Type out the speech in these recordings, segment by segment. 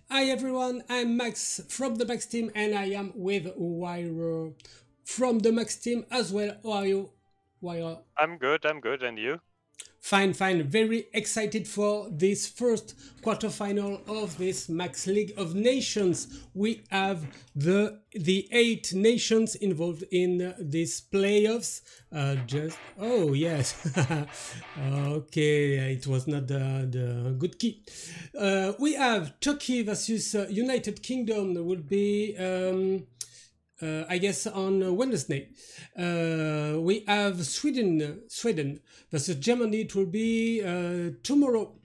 Hi everyone, I'm Max from the Max team and I am with wiRer from the Max team as well. How are you? wiRer? I'm good, and you? Fine. Very excited for this first quarterfinal of this Max League of Nations. We have the 8 nations involved in these playoffs. Oh yes, okay, it was not the good key. We have Turkey versus United Kingdom. Will be I guess on Wednesday. We have Sweden versus Germany. It will be tomorrow.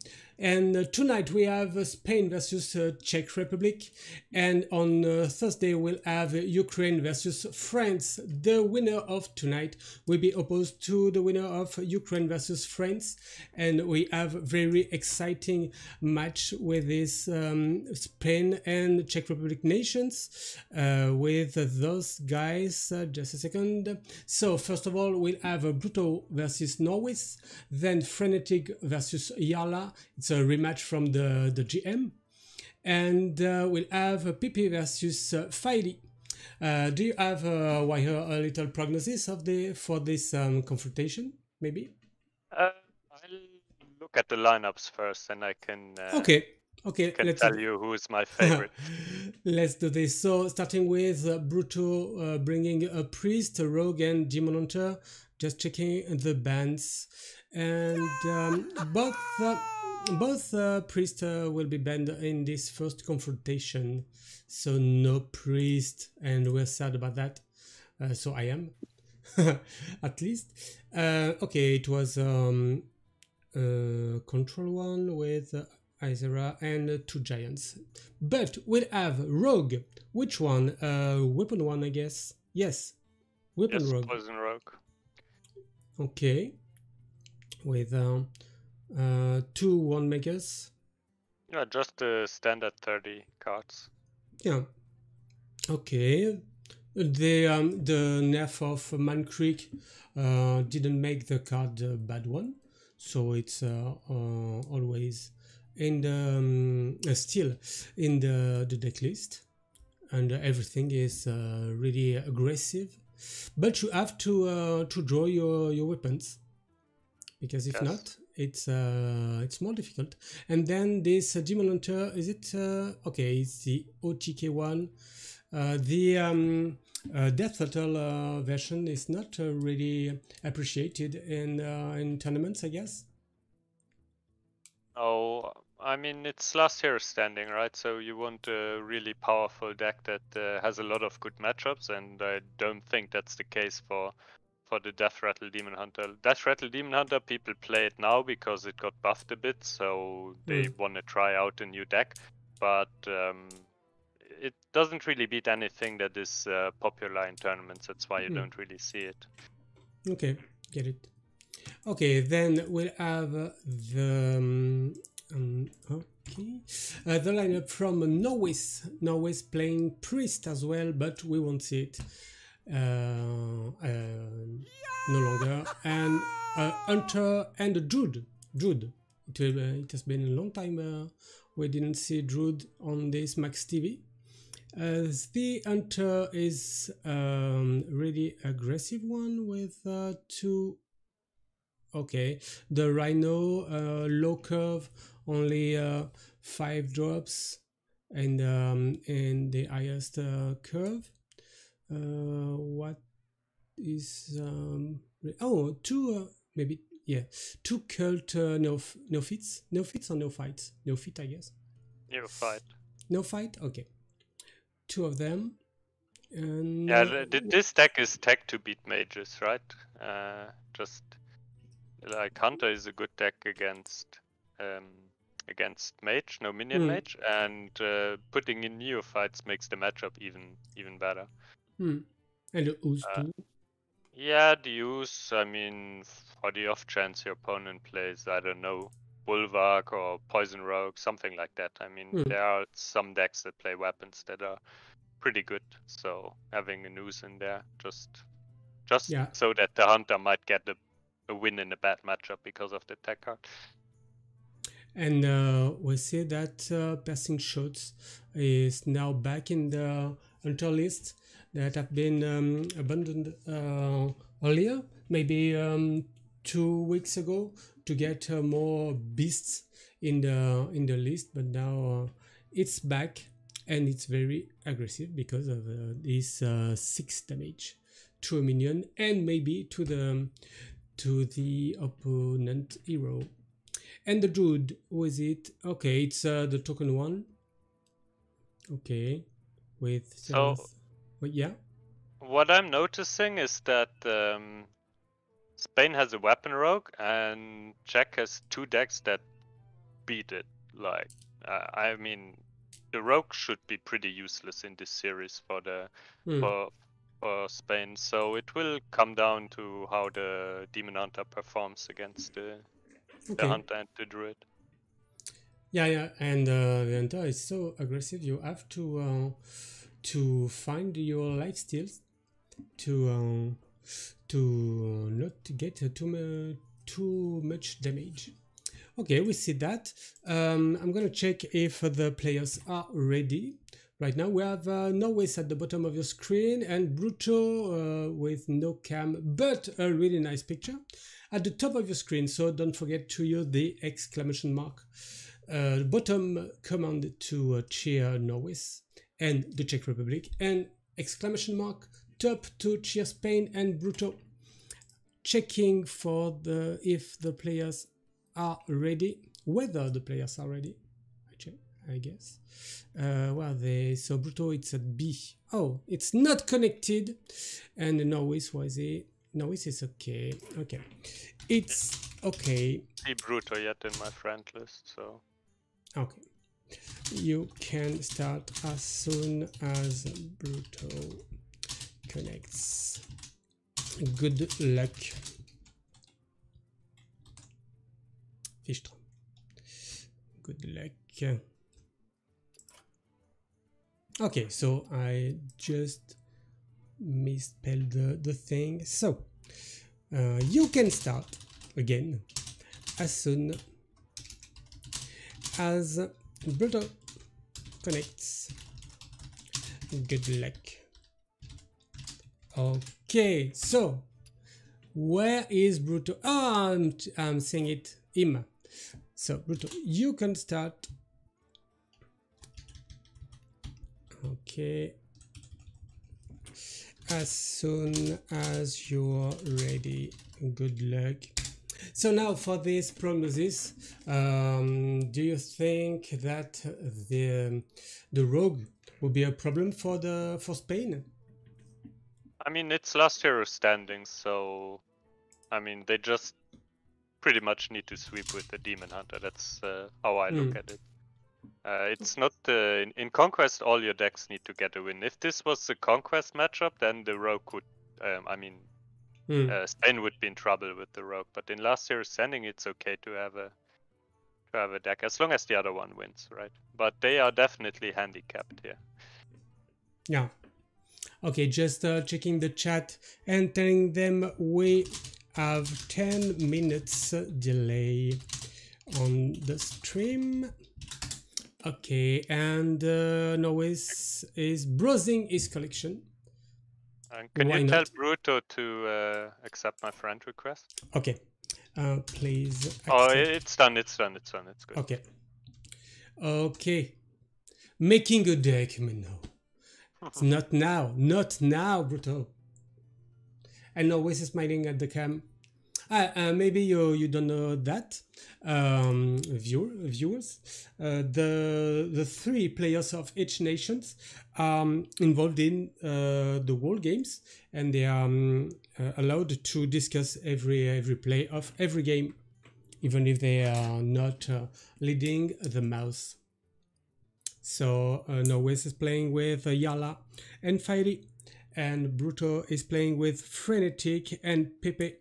And tonight we have Spain versus Czech Republic. And on Thursday we'll have Ukraine versus France. The winner of tonight will be opposed to the winner of Ukraine versus France. And we have very exciting match with this Spain and Czech Republic nations with those guys. Just a second. So first of all, we'll have Bruto versus Norway. Then Frenetic versus Yala. It's a rematch from the GM. And we'll have PP versus Filey. Do you have a little prognosis for this confrontation, maybe? I'll look at the lineups first, and I can let's tell you who is my favorite. Let's do this. So starting with Bruto bringing a priest, a rogue, and demon hunter. Just checking the bands, and both priests will be banned in this first confrontation. So no priest, and we're sad about that. So I am, at least. Okay, it was control one with Isera and 2 giants. But we'll have rogue. Which one? Weapon one, I guess. Yes, weapon rogue. Poison rogue. Okay, with 2 1 makers. Yeah, just the standard 30 cards. Yeah. Okay. The nerf of Man Creek didn't make the card a bad one, so it's always in the still in the deck list, and everything is really aggressive. But you have to draw your weapons, because if not, it's more difficult. And then this Demon Hunter, is it okay? It's the OTK one. The Death Turtle version is not really appreciated in tournaments, I guess. Oh, I mean, it's last hero standing, right? So you want a really powerful deck that has a lot of good matchups, and I don't think that's the case for the Death Rattle Demon Hunter. Death Rattle Demon Hunter, people play it now because it got buffed a bit, so they want to try out a new deck. But it doesn't really beat anything that is popular in tournaments. That's why you don't really see it. Okay, get it. Okay, then we'll have the the lineup from Norway's playing priest as well, but we won't see it no longer. And Hunter and Druid. It has been a long time we didn't see Druid on this Max TV. The Hunter is really aggressive one with 2. Okay, the Rhino low curve, only 5 drops, and the highest curve. What is 2 maybe, yeah, 2 cult neophytes or no fights? Neophyte, I guess. No fight. Okay, 2 of them. And yeah, this deck is tech to beat mages, right? Just like Hunter is a good deck against mage, no minion mage, and putting in neophytes makes the matchup even better. And Ooze too. Yeah, the use, I mean, for the off chance your opponent plays, I don't know, Bulwark or Poison Rogue, something like that. I mean, there are some decks that play weapons that are pretty good, so having a noose in there just Yeah. so that the hunter might get a win in a bad matchup because of the tech card. And we see that passing shots is now back in the hunter list that have been abandoned earlier, maybe 2 weeks ago, to get more beasts in the list. But now it's back, and it's very aggressive because of this 6 damage to a minion and maybe to the opponent hero. And the druid, who is it? Okay, it's the token one. Okay, with So, yeah. what I'm noticing is that Spain has a weapon rogue and Czech has 2 decks that beat it. Like, I mean, the rogue should be pretty useless in this series for the for Spain. So it will come down to how the Demon Hunter performs against the hunter and the druid. Yeah, and the hunter is so aggressive. You have to find your life steals to not get too much damage. Okay, we see that. I'm gonna check if the players are ready. Right now we have Norway's at the bottom of your screen and Bruto with no cam, but a really nice picture at the top of your screen. So don't forget to use the exclamation mark bottom command to cheer Norway's and the Czech Republic, and exclamation mark top to cheer Spain and Bruto. Checking for if the players are ready, whether the players are ready. I guess. Where are they? So Bruto, it's at B. Oh, it's not connected. And Norwis, was it? Norwis is okay. Okay. It's okay. See Bruto yet in my friend list, so. Okay. You can start as soon as Bruto connects. Good luck. Fichtre. Good luck. Okay, so I just misspelled the thing. So you can start again as soon as Bruto connects. Good luck. Okay, so where is Bruto? Oh, I'm saying it him. So Bruto, you can start. Okay, as soon as you're ready. Good luck. So now for this prognosis, do you think that the rogue will be a problem for Spain? I mean, it's last hero standing, so I mean they just pretty much need to sweep with the Demon Hunter. That's how I look at it. It's not in Conquest. All your decks need to get a win. If this was a Conquest matchup, then the Rogue would. I mean, Spain would be in trouble with the Rogue. But in last year's standing, it's okay to have a deck as long as the other one wins, right? But they are definitely handicapped here. Yeah. Okay, just checking the chat and telling them we have 10 minutes delay on the stream. Okay, and Nois is browsing his collection. Can you tell Bruto to accept my friend request? Okay, please accept. Oh, it's done, it's done, it's done, it's good. Okay. Okay. Making a deck, no. It's not now, Bruto. And Nois is smiling at the cam. Maybe you don't know that, viewers. The 3 players of each nation involved in the World Games, and they are allowed to discuss every play of every game, even if they are not leading the mouse. So Noes is playing with Yala and Fairy, and Bruto is playing with Frenetic and Pepe.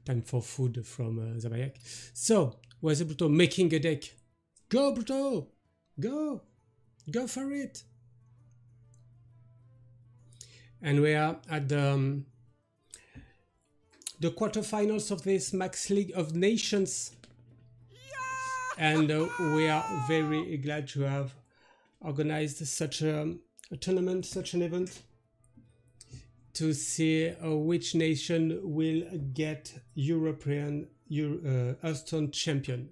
Time for food from Zabayak. So, where's Bruto making a deck? Go, Bruto! Go! Go for it! And we are at the quarterfinals of this Max League of Nations. And we are very glad to have organized such a tournament, such an event, to see which nation will get European Hearthstone champion.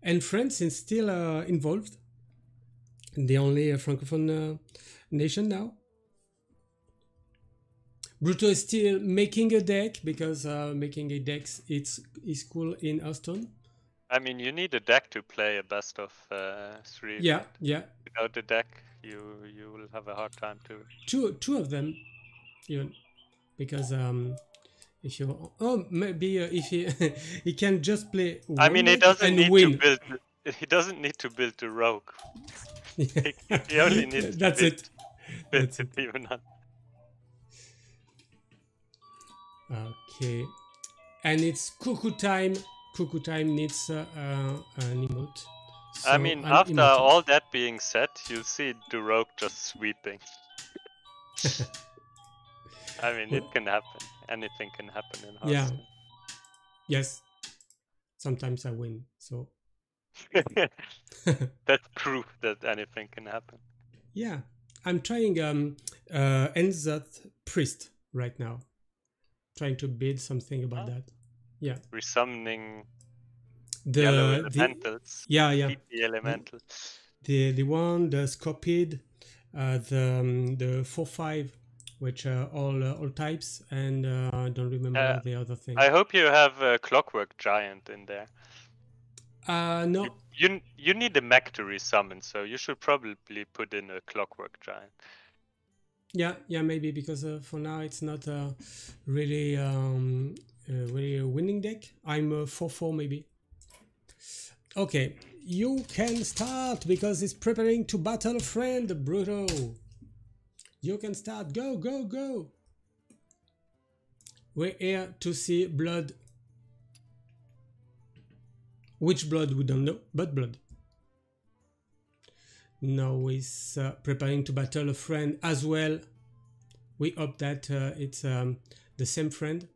And France is still involved, the only Francophone nation now. Bruto is still making a deck, because making a deck is cool in Hearthstone. I mean, you need a deck to play a best of 3. Yeah, right? yeah. Without the deck, you will have a hard time to. Two of them, even, because if you maybe if he can just play. I mean, he doesn't need win. to build. He doesn't need to build the rogue. He only needs That's to it. build That's it even up. Okay, and it's cuckoo time. Cuckoo time needs an emote. So I mean, after all that being said, you'll see the rogue just sweeping. I mean, it can happen. Anything can happen in Hearthstone. Yeah. Yes. Sometimes I win. So that's proof that anything can happen. Yeah, I'm trying Enzath Priest right now. Trying to build something about that. Yeah. Resummoning the yellow elementals. Yeah. The elemental. The one, the Scorpid, the 4/5, which are all types, and I don't remember the other thing. I hope you have a Clockwork Giant in there. No. You need a mech to resummon, so you should probably put in a Clockwork Giant. Yeah, maybe, because for now it's not really really a winning deck. I'm 4/4 maybe. Okay, you can start, because it's preparing to battle a friend, Bruto. You can start. Go, go, go. We're here to see blood. Which blood we don't know, but blood. Now he's preparing to battle a friend as well. We hope that it's the same friend.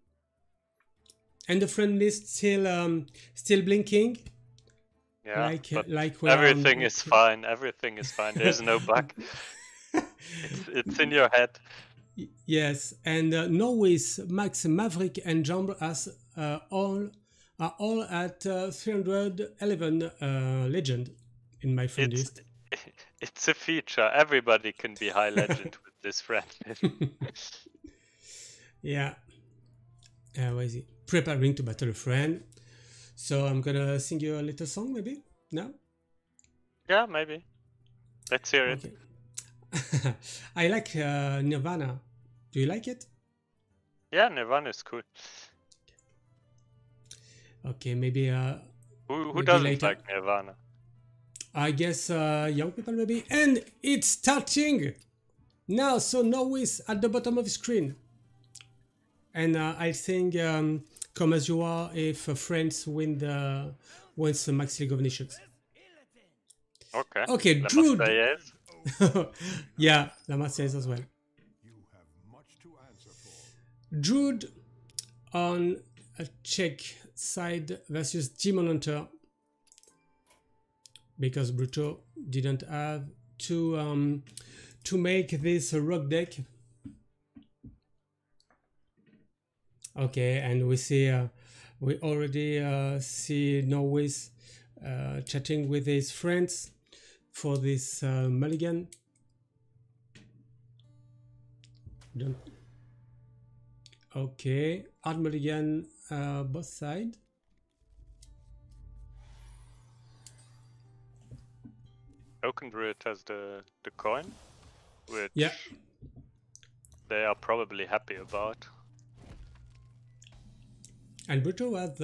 And the friend list still blinking. Yeah, like everything is fine. Everything is fine. There's no bug. It's in your head. Yes, and Norway's Max, Maverick, and Jumbo are all at 311 legend in my friend list. It's a feature. Everybody can be high legend with this friend. Yeah. Where is he? Preparing to battle a friend. So I'm gonna sing you a little song, maybe? No? Yeah, maybe. Let's hear it. I like Nirvana. Do you like it? Yeah, Nirvana is cool. Okay, maybe who doesn't later. Like Nirvana? I guess young people maybe. And it's starting now. So Norway's at the bottom of the screen. And I think come as you are if France wins the Max League of Nations. Okay. Okay, Druid. Yeah, La Marseillaise as well. Druid on a Czech side versus Demon Hunter, because Bruto didn't have to make this rock deck. Okay, and we see we already see Norway's chatting with his friends for this mulligan. Okay, hard mulligan both sides. Token Druid has the coin, which yeah, they are probably happy about. And Bruto had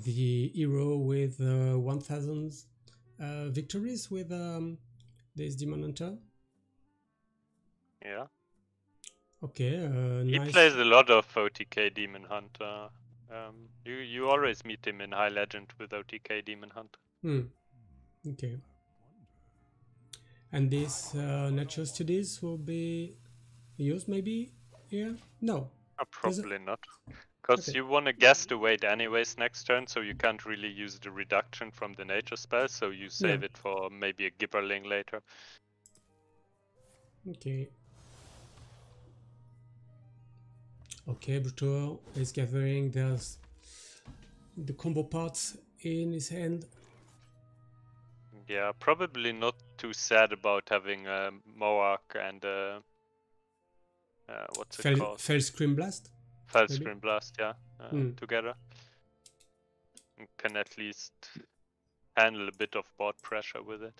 the hero with 1,000 victories with this Demon Hunter. Yeah. Okay, He nice. plays a lot of OTK Demon Hunter. You always meet him in High Legend with OTK Demon Hunter. Okay. And these natural studies will be used maybe here? No. Probably not. Because Okay. you want to guess the weight anyways next turn, so you can't really use the reduction from the nature spell, so you save it for maybe a Gibberling later. Okay. Okay, Brutor is gathering the combo parts in his hand. Yeah, probably not too sad about having a Mohawk and what's it called? Fellscream Blast? Fellscream Blast, yeah, together. You can at least handle a bit of board pressure with it.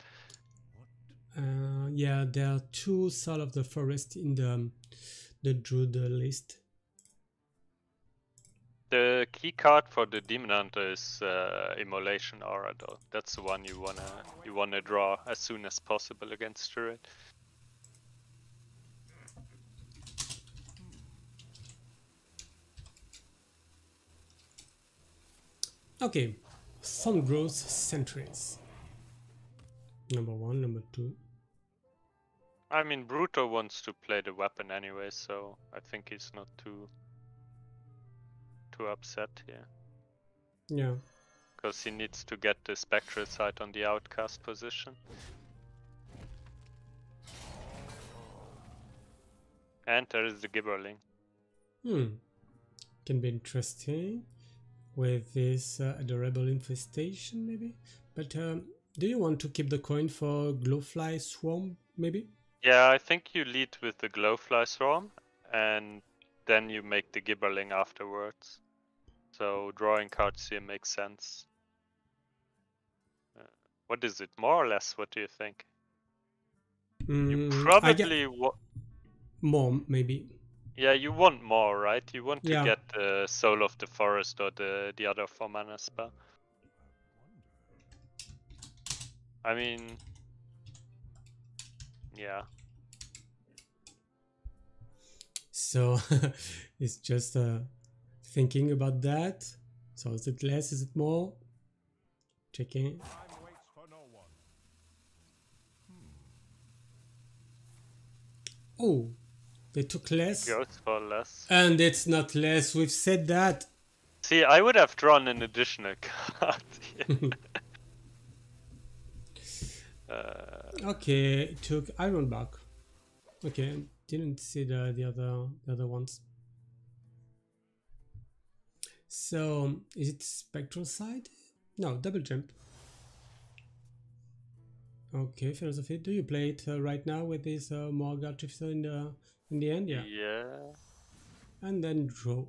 Yeah, there are 2 Soul of the Forest in the Druid list. The key card for the Demon Hunter is Immolation Aura, though. That's the one you wanna draw as soon as possible against Druid. Okay, Sungrowth Sentries. Number 1, number 2. I mean, Bruto wants to play the weapon anyway, so I think he's not too upset here. Yeah. Because he needs to get the Spectral Sight on the outcast position. And there is the Gibberling. Can be interesting with this adorable infestation maybe. But do you want to keep the coin for Glowfly Swarm maybe? Yeah, I think you lead with the Glowfly Swarm and then you make the Gibberling afterwards. So drawing cards here makes sense. What is it? More or less, what do you think? You probably more, maybe. Yeah, you want more, right? You want to Yeah. get the Soul of the Forest or the other 4-mana spell. I mean, yeah. So it's just thinking about that. So is it less? Is it more? Checking. Oh, they took less. Goes for less. And it's not less. We've said that. See, I would have drawn an additional card. Okay, it took Ironbark. Okay, didn't see the other ones. So is it Spectral Sight? No, Double Jump. Okay, Philosophy. Do you play it right now with this Morg Artificer in the end? Yeah. Yeah. And then draw.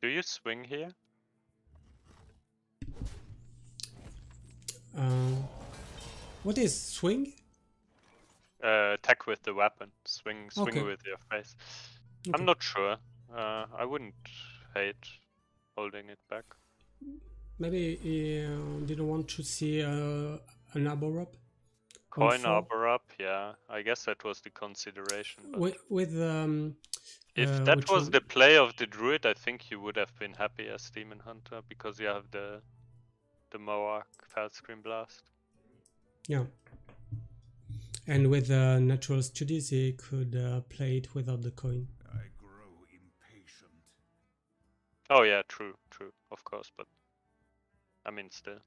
Do you swing here? What is swing? Attack with the weapon. Swing Okay. with your face. Okay. I'm not sure. I wouldn't hate holding it back. Maybe he didn't want to see an Arbor Up. Coin Arbor Up, yeah. I guess that was the consideration. But if that was the play of the Druid, I think you would have been happy as Demon Hunter because you have the Mohawk Fellscream Blast. Yeah. And with Natural Studies, he could play it without the coin. I grow impatient. Oh yeah, true, of course, but I mean still.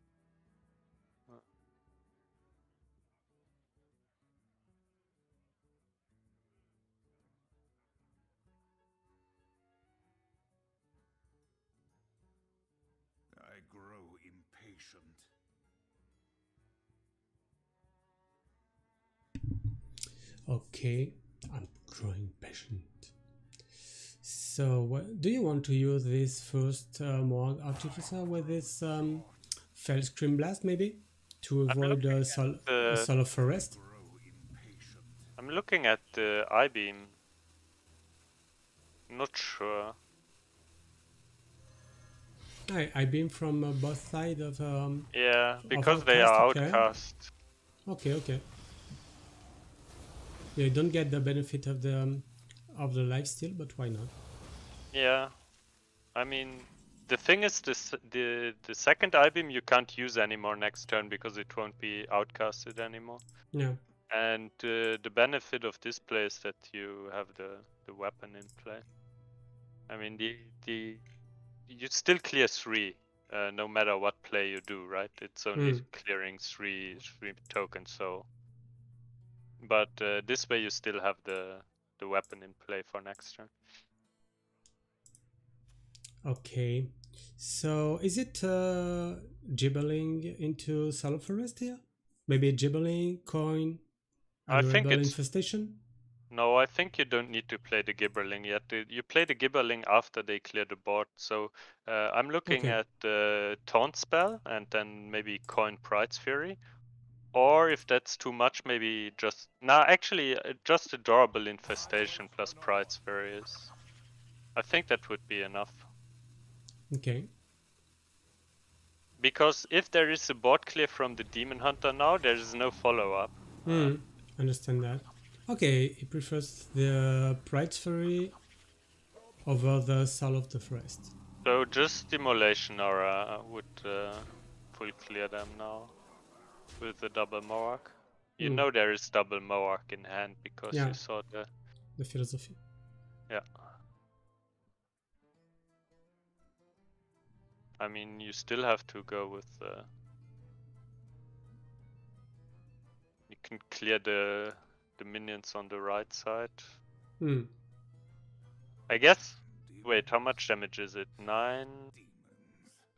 I grow impatient. Okay, I'm growing patient. So, do you want to use this first Morg Artificer with this Fellscream Blast, maybe? To avoid Soul of Forest? I'm looking at the I-beam. Not sure. I beam from both sides of Yeah, of because they are okay. outcast. Okay. Yeah, you don't get the benefit of the lifesteal, but why not? Yeah, I mean, the thing is, the second I-beam you can't use anymore next turn because it won't be outcasted anymore. Yeah. And the benefit of this play is that you have the weapon in play. I mean, you still clear 3, no matter what play you do, right? It's only clearing three tokens, so. But this way you still have the weapon in play for next turn. Okay. So is it gibbling into Soul Forest here? Maybe gibbling, coin, I and think rebel it's infestation? no. I think you don't need to play the Gibberling yet. You play the Gibberling after they clear the board. So I'm looking at the Taunt spell and then maybe coin Pride's Fury. Or if that's too much, maybe just actually just Adorable Infestation plus Pride's Fury is. I think that would be enough. Okay. Because if there is a board clear from the Demon Hunter now, there is no follow-up. Understand that. Okay, he prefers the Pride's Fury over the Soul of the Forest. So just Immolation Aura would full clear them now with the double Mohawk. You know there is double Mohawk in hand because you saw the philosophy. Yeah. I mean, you still have to go with you can clear the minions on the right side. I guess. Wait, how much damage is it? 9,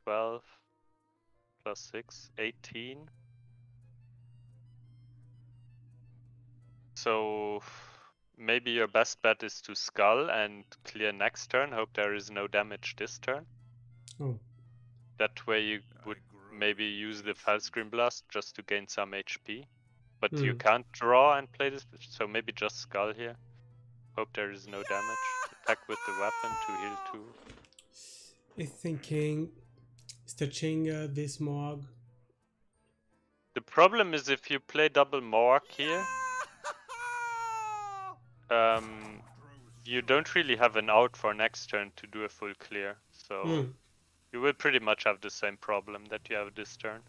12, plus 6, 18. So maybe your best bet is to Skull and clear next turn. Hope there is no damage this turn. Oh. That way you would maybe use the Felscream Blast just to gain some HP. But you can't draw and play this, so maybe just Skull here. Hope there is no damage. Attack with the weapon to heal 2. I'm thinking touching this Morg. The problem is if you play double Mohawk here, you don't really have an out for next turn to do a full clear. So you will pretty much have the same problem that you have this turn.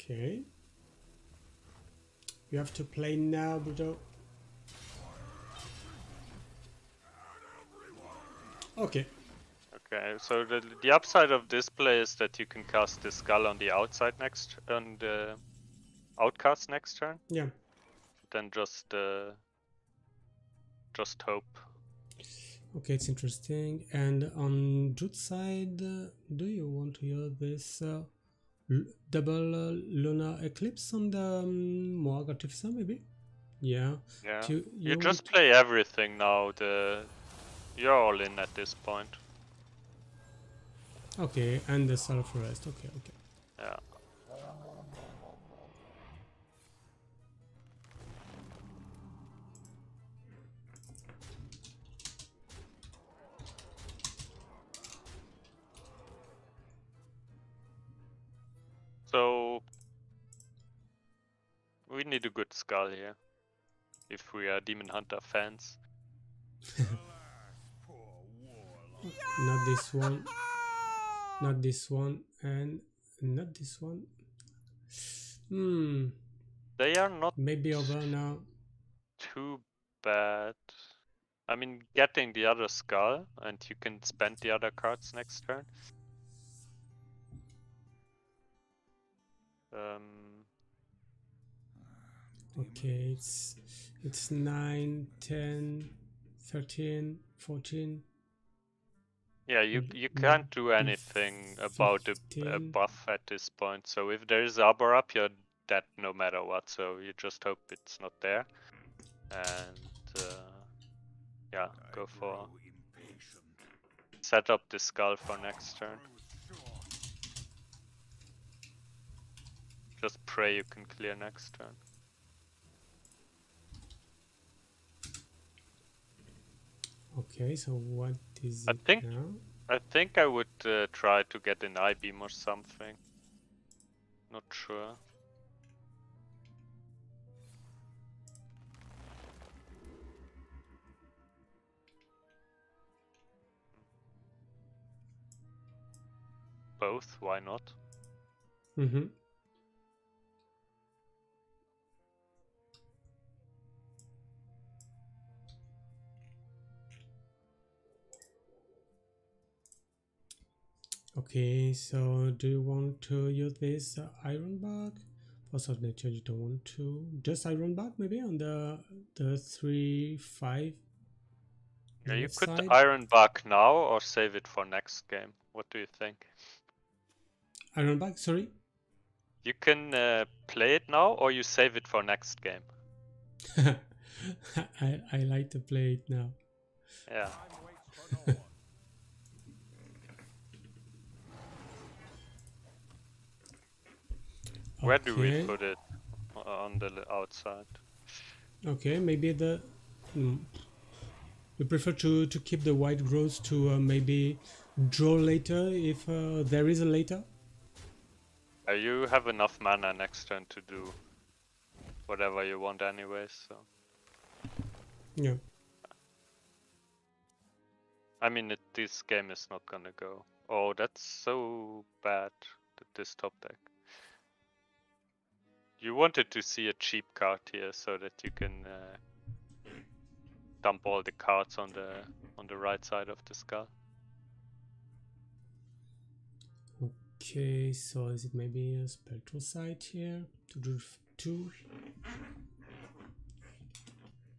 Okay. You have to play now, Bruto. Okay. Okay, so the upside of this play is that you can cast the Skull on the outside on the outcast next turn. Yeah. Then just hope. Okay, it's interesting. And on Jude's side, do you want to hear this double lunar eclipse on the Morg Artificer, maybe? Yeah. Yeah. You just play everything now. You're all in at this point. Okay, and the Soul Forest. Okay. Yeah. So we need a good Skull here, if we are Demon Hunter fans. Not this one. Not this one, and not this one. They are not maybe over now. Too bad. I mean, getting the other Skull, and you can spend the other cards next turn. Okay, it's 9, 10, 13, 14. Yeah, you can't do anything about a buff at this point. So if there is Arbor up, you're dead no matter what. So you just hope it's not there. And yeah, go for set up the Skull for next turn. Just pray you can clear next turn. Okay, so what is I it think now? I think I would try to get an I-beam or something. Not sure. Both, why not? Mm-hmm. Okay, so do you want to use this iron bar? Force of nature, you don't want to. Just iron bar maybe on the 3-5. Yeah, you Left could side. Iron Bug now or save it for next game. What do you think? Iron bar, sorry. You can play it now or you save it for next game. I like to play it now. Yeah. Where do we put it? On the outside. Okay, maybe the. We prefer to keep the white growth to maybe draw later if there is a later. You have enough mana next turn to do whatever you want anyways, so. Yeah. I mean, this game is not gonna go. Oh, that's so bad, this top deck. You wanted to see a cheap card here so that you can dump all the cards on the right side of the skull. Okay, so is it maybe a spectral side here to do 2?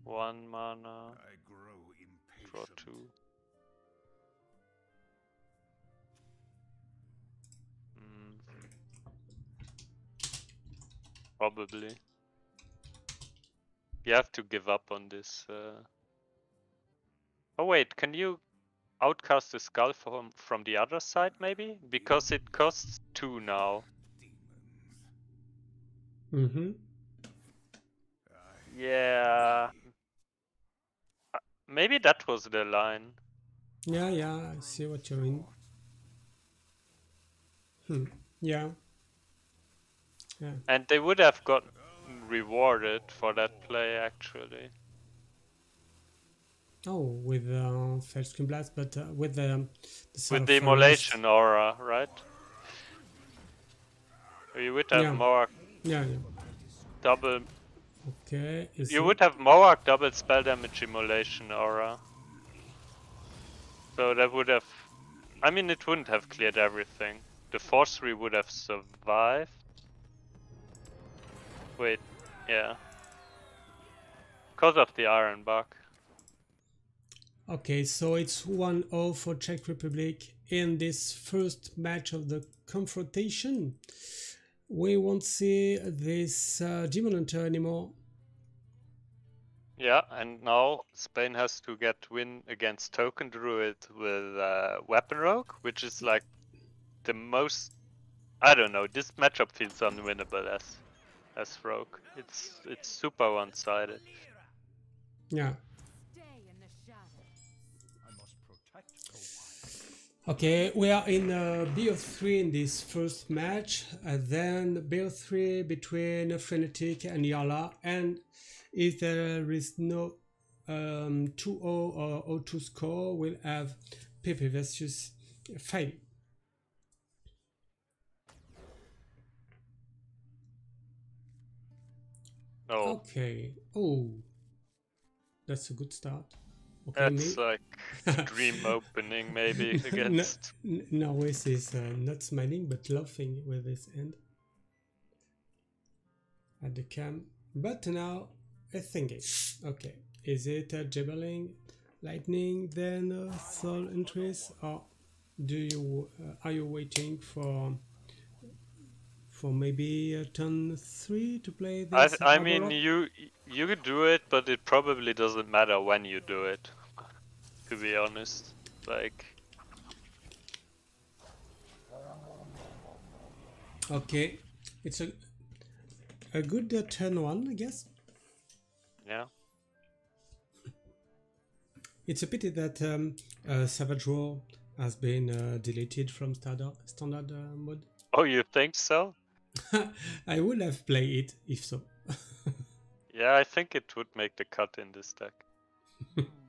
1 mana. I grow impatient. Draw 2. Probably. You have to give up on this. Oh wait, can you outcast the skull from the other side maybe? Because it costs 2 now. Mm-hmm. Yeah. Maybe that was the line. Yeah, I see what you mean. Yeah. And they would have gotten rewarded for that play actually. Oh, with first skin blast, but with the with the immolation aura, right? You would have Mohawk double. Okay. You would have Mohawk double spell damage immolation aura. So that would have. I mean, it wouldn't have cleared everything. The 4-3 would have survived. Wait, yeah. Because of the Iron Bug. Okay, so it's 1-0 for Czech Republic in this first match of the confrontation. We won't see this Demon Hunter anymore. Yeah, and now Spain has to get win against Token Druid with Weapon Rogue, which is like the most. I don't know. This matchup feels unwinnable as Rogue. It's super one-sided. Yeah. Okay, we are in BO3 in this first match, then BO3 between Frenetic and Yala, and if there is no 2-0 or 0-2 score, we'll have Pepe versus Faye. Oh. Okay. Oh, that's a good start. Okay, that's like dream opening maybe against. No, Wes is not smiling but laughing with his hand at the cam. But now a thinking. Okay, is it a Jabbling, Lightning, then Soul Entries, or do you are you waiting for maybe turn 3 to play this? I mean, you could do it, but it probably doesn't matter when you do it. To be honest, like. Okay, it's a a good turn one, I guess. Yeah. It's a pity that Savage War has been deleted from standard mode. Oh, you think so? I would have played it if so. Yeah, I think it would make the cut in this deck.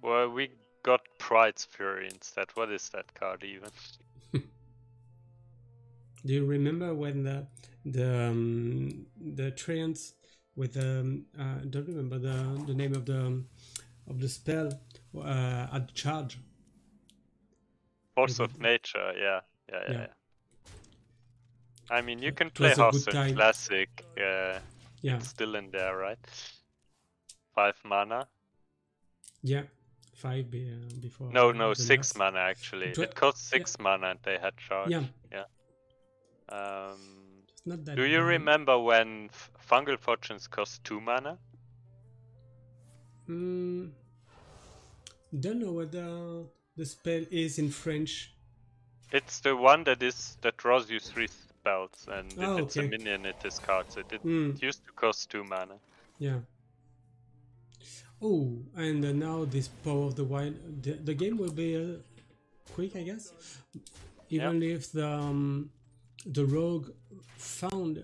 Well, we got Pride's Fury instead. What is that card even? Do you remember when the treants with I don't remember the name of the spell at charge? Force of Nature, yeah. I mean, you can It was play a House good of time. Classic. Yeah, It's still in there, right? 5 mana. yeah, 5 before. No, the 6 last. mana actually. It wa- It costs 6 mana and they had charge. Yeah. It's not that Do you bad. remember when Fungal Fortunes cost 2 mana? Don't know what the spell is in French. It's the one that draws you 3 spells, and if it's a okay. minion, it discards it. It Mm. used to cost 2 mana. Yeah. Oh, and now this Power of the Wild, the game will be quick, I guess. Even if the rogue found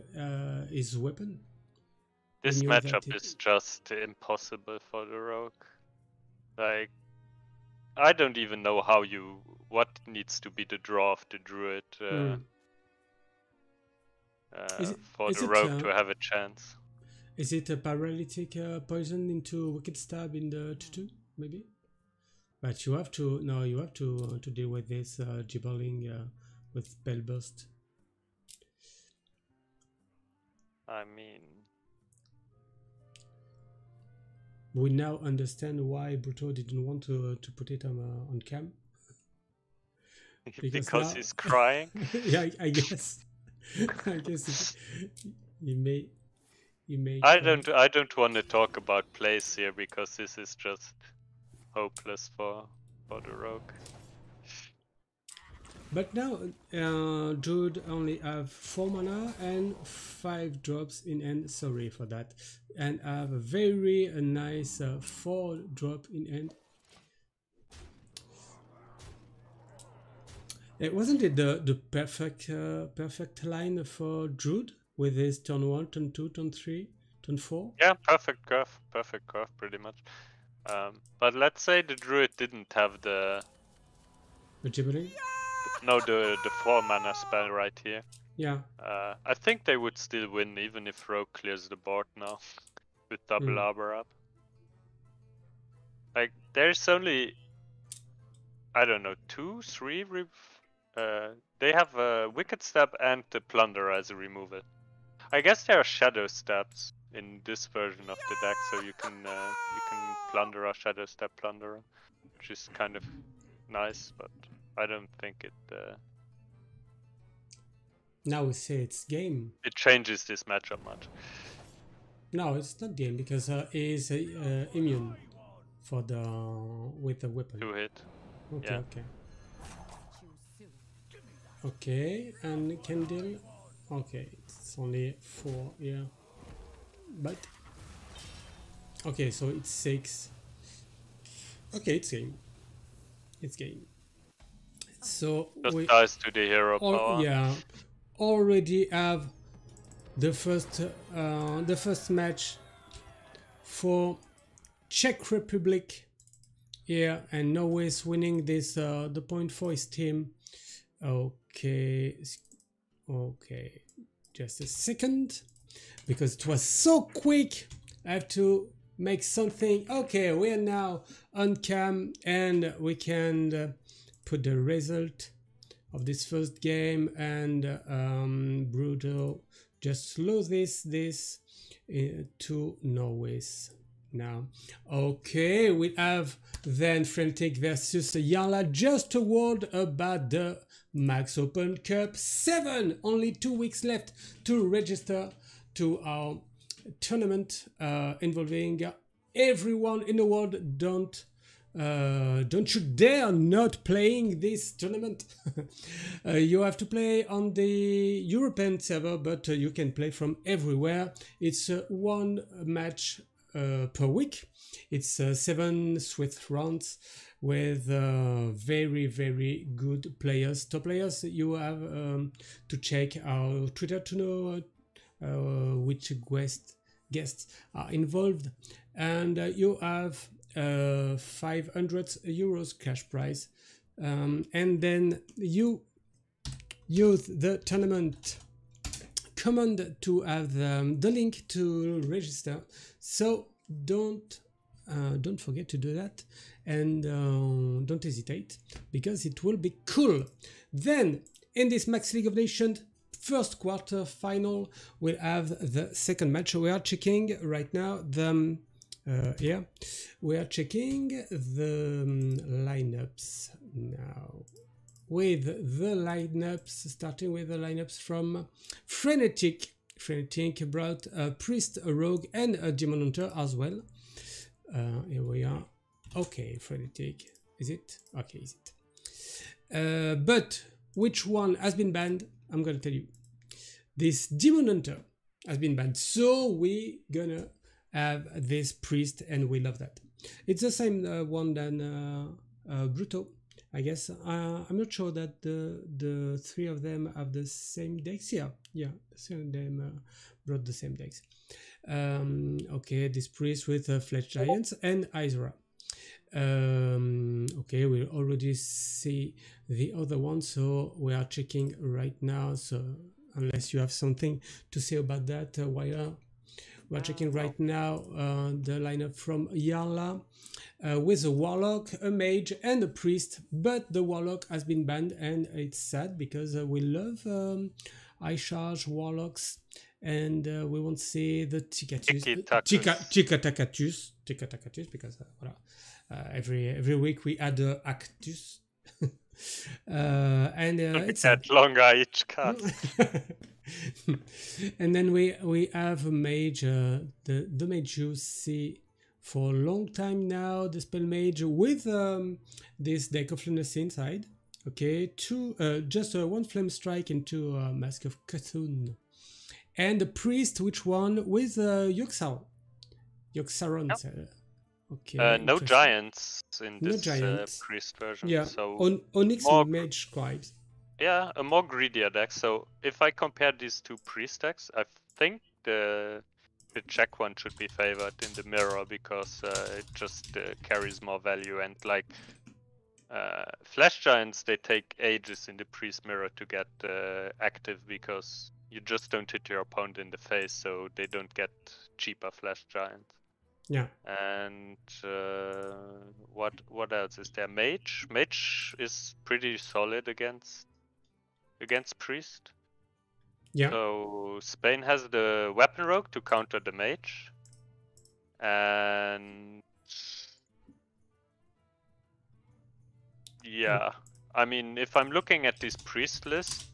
his weapon. This knew that matchup it- is just impossible for the rogue. Like, I don't even know what needs to be the draw of the druid for is the it, rogue to have a chance. Is it a paralytic poison into Wicked Stab in the 2/2, maybe? But you have to deal with this gibbering with Spell Burst. I mean, We now understand why Bruto didn't want to put it on cam. because now- he's crying. Yeah, I guess. I guess he may. I don't want to talk about plays here because this is just hopeless for the rogue. But now, Druid only have 4 mana and 5 drops in end. Sorry for that. And have a very nice 4 drop in end. Wasn't it the perfect line for Druid with his turn 1, turn 2, turn 3, turn 4? Yeah, perfect curve, pretty much. But let's say the druid didn't have the Gibbering? the 4 mana spell right here. Yeah. I think they would still win even if rogue clears the board now with double arbor up. Like there's only, I don't know, 2, 3. They have a Wicked Stab and the Plunderer as a removal. I guess there are Shadow Stabs in this version of the deck, so you can Plunderer, Shadow Stab, Plunderer, which is kind of nice, but I don't think it. Now we say it's game. It changes this matchup much. No, it's not game because he's immune for with the weapon. 2 hit. Okay, yeah. okay. Okay, and Candle. Okay, it's only 4 here. But okay, so it's 6. Okay, it's game. It's game. So Just we dies to the hero power. yeah already have the first match for Czech Republic here, and Norway is winning this the point for his team. Okay, just a second, because it was so quick. I have to make something. Okay, we are now on cam and we can put the result of this first game, and Bruto just lose this to Norway's now. Okay, we have then Frantic versus Yarla. Just a word about the Max Open Cup 7. Only 2 weeks left to register to our tournament involving everyone in the world. Don't don't you dare not playing this tournament. You have to play on the European server, but you can play from everywhere. It's one match per week. It's 7 Swiss rounds with very good players, top players. You have to check our Twitter to know which guests are involved, and you have 500 euros cash prize, and then you use the tournament command to have the link to register. So don't forget to do that, and don't hesitate, because it will be cool. Then in this Max League of Nations first quarter final, we'll have the second match. We are checking right now the we are checking the lineups now, with the lineups, starting with the lineups from Frenetic. Frenetic brought a priest, a rogue, and a demon hunter as well. Here we are. Okay, Frenetic, is it? Okay, is it? But which one has been banned? I'm gonna tell you. This demon hunter has been banned, so we gonna have this priest, and we love that. It's the same one than Bruto, I guess. I'm not sure that the three of them have the same decks. Yeah, the three of them brought the same decks. Okay, this priest with Flesh Giants and Izra. Okay, we already see the other one, so we are checking right now. So unless you have something to say about that, wiRer, we are checking right now the lineup from Yala, with a warlock, a mage, and a priest. But the warlock has been banned, and it's sad, because we love high charge warlocks, and we won't see the Ticatacatus, because every week we add Actus. And it's at longer each card. And then we have a mage, the mage you see for a long time now, the spell mage with this deck of lunacy inside. Okay, just one flame strike and 2 mask of Cthulhu, and the priest, which one with Yogg-Saron. Yep. Okay. No giants in this priest version. Yeah. So Onyx and mage scribes. Yeah, a more greedier deck. So if I compare these two priest decks, I think the Czech one should be favored in the mirror, because it just carries more value, and like Flesh Giants, they take ages in the priest mirror to get active, because you just don't hit your opponent in the face, so they don't get cheaper Flesh Giants. Yeah. And what else is there? Mage. Mage is pretty solid against priest. Yeah. So Spain has the weapon rogue to counter the mage, and yeah, I mean, if I'm looking at this priest list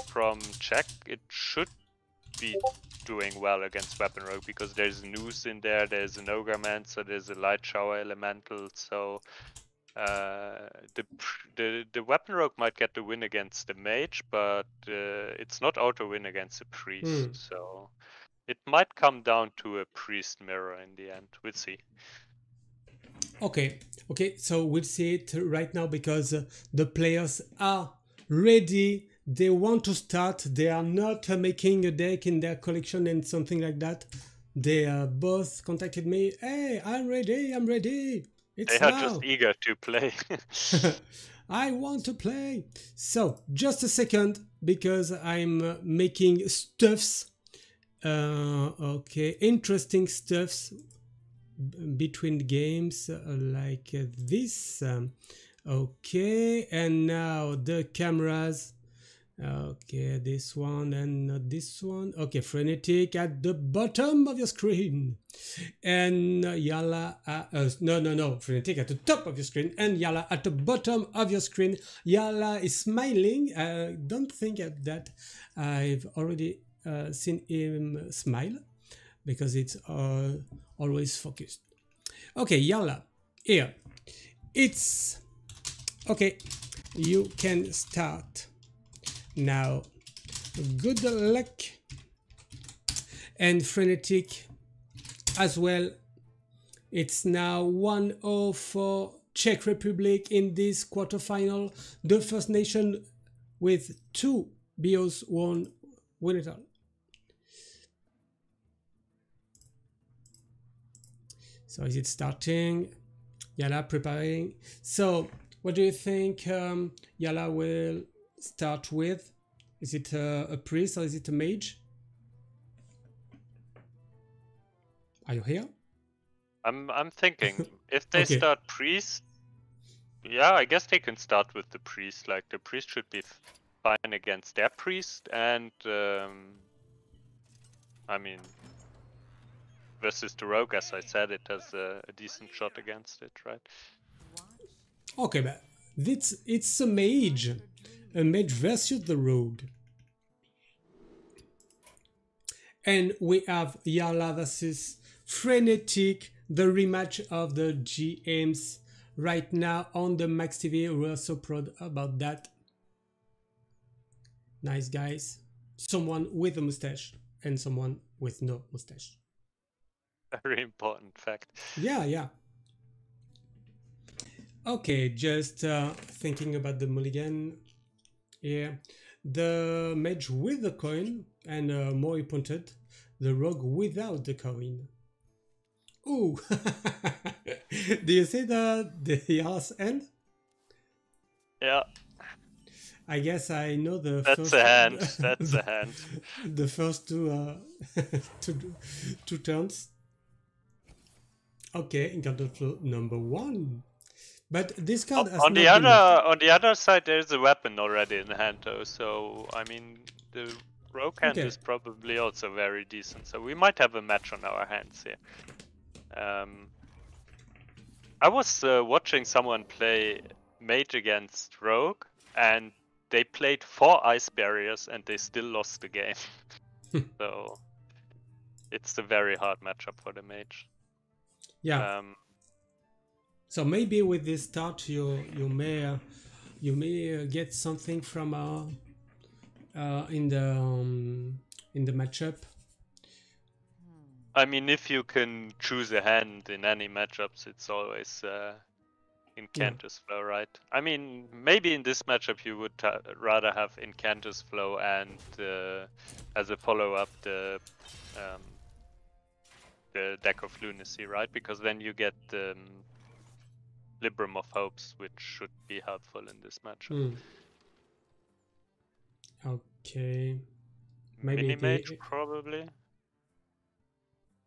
from Czech, it should be doing well against weapon rogue, because there's Noose in there, there's an ogre man, so there's a light shower elemental. So the weapon rogue might get the win against the mage, but it's not auto win against the priest. So it might come down to a priest mirror in the end. We'll see. Okay, so we'll see it right now, because the players are ready. They want to start. They are not making a deck in their collection and something like that. They both contacted me. Hey, I'm ready. It's they are now. Just eager to play. I want to play. So just a second, because I'm making stuffs. Okay, interesting stuffs between games, like this. Okay, and now the cameras. Okay, this one and not this one. Okay, Frenetic at the bottom of your screen, and Yala no, Frenetic at the top of your screen, and Yala at the bottom of your screen. Yala is smiling. Don't think that I've already seen him smile, because it's always focused. Okay, Yala here. It's okay. You can start now. Good luck. And Frenetic as well. It's now 1-0 for Czech Republic in this quarterfinal. The first nation with 2 BOs won it all. So is it starting? Yala preparing. So what do you think Yala will start with? Is it a priest or is it a mage? Are you here? I'm thinking if they Okay. start priest, yeah, I guess they can start with the priest. Like the priest should be fine against their priest, and I mean versus the rogue, as I said, it has a decent shot against it, right? Okay, but it's a mage versus the rogue, and we have Yala versus Frenetic, the rematch of the GMs right now on the Max TV. We're so proud about that. Nice guys. Someone with a mustache and someone with no mustache. Very important fact. Yeah. Okay, just thinking about the mulligan. Yeah, the mage with the coin, and more important, the rogue without the coin. Ooh, do you see the Yala's end? Yeah, I guess I know the that's first. a hand. That's a hand. The first two two turns. Okay, encounter flow number 1. But this card has On not the been on the other side, there's a weapon already in hand, though. So I mean, the rogue hand Okay. is probably also very decent. So we might have a match on our hands here. I was watching someone play mage against rogue, and they played 4 ice barriers, and they still lost the game. So it's a very hard matchup for the mage. Yeah. So maybe with this start, you may get something from in the matchup. I mean, if you can choose a hand in any matchups, it's always Incantus Flow, right? I mean, maybe in this matchup you would rather have Incantus Flow and as a follow-up the Deck of Lunacy, right? Because then you get Librum of Hopes, which should be helpful in this matchup. Okay. Maybe Mini-Mage, probably.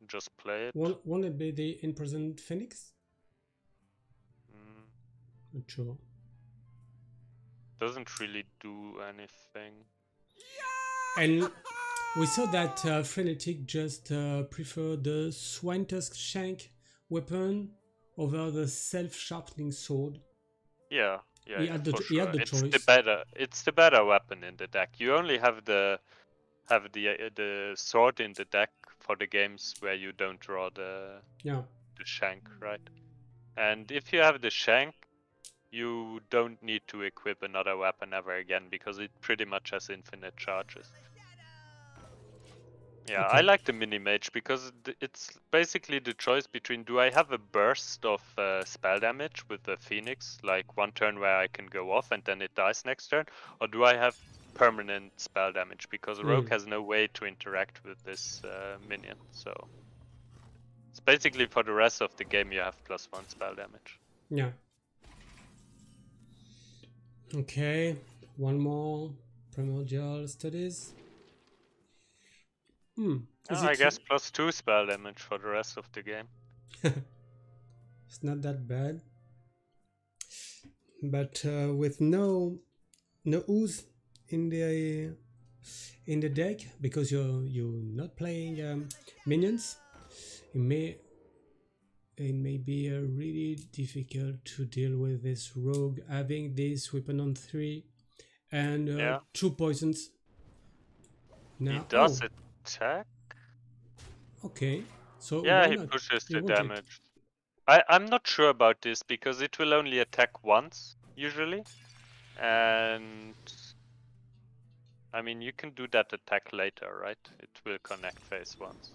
Just play it. Won't it be the Imprisoned Phoenix? Not sure. Doesn't really do anything. And we saw that Frenetic just preferred the Swine Tusk Shank weapon over the self-sharpening sword. Yeah, he had the it's choice. It's the better weapon in the deck. You only have the sword in the deck for the games where you don't draw the shank, right? And if you have the shank, you don't need to equip another weapon ever again because it pretty much has infinite charges. Yeah, Okay. I like the mini mage because it's basically the choice between, do I have a burst of spell damage with the Phoenix, like one turn where I can go off and then it dies next turn, or do I have permanent spell damage because Rogue has no way to interact with this minion. So it's basically for the rest of the game you have +1 spell damage. Yeah. Okay, one more Primordial Studies. I guess +2 spell damage for the rest of the game. It's not that bad. But with no ooze in the deck, because you're not playing minions, it may be really difficult to deal with this rogue having this weapon on 3 and 2 poisons. Now, he does attack. Okay, so yeah, why he not? pushes the damage. I'm not sure about this because it will only attack once usually, and I mean you can do that attack later, right? It will connect phase once.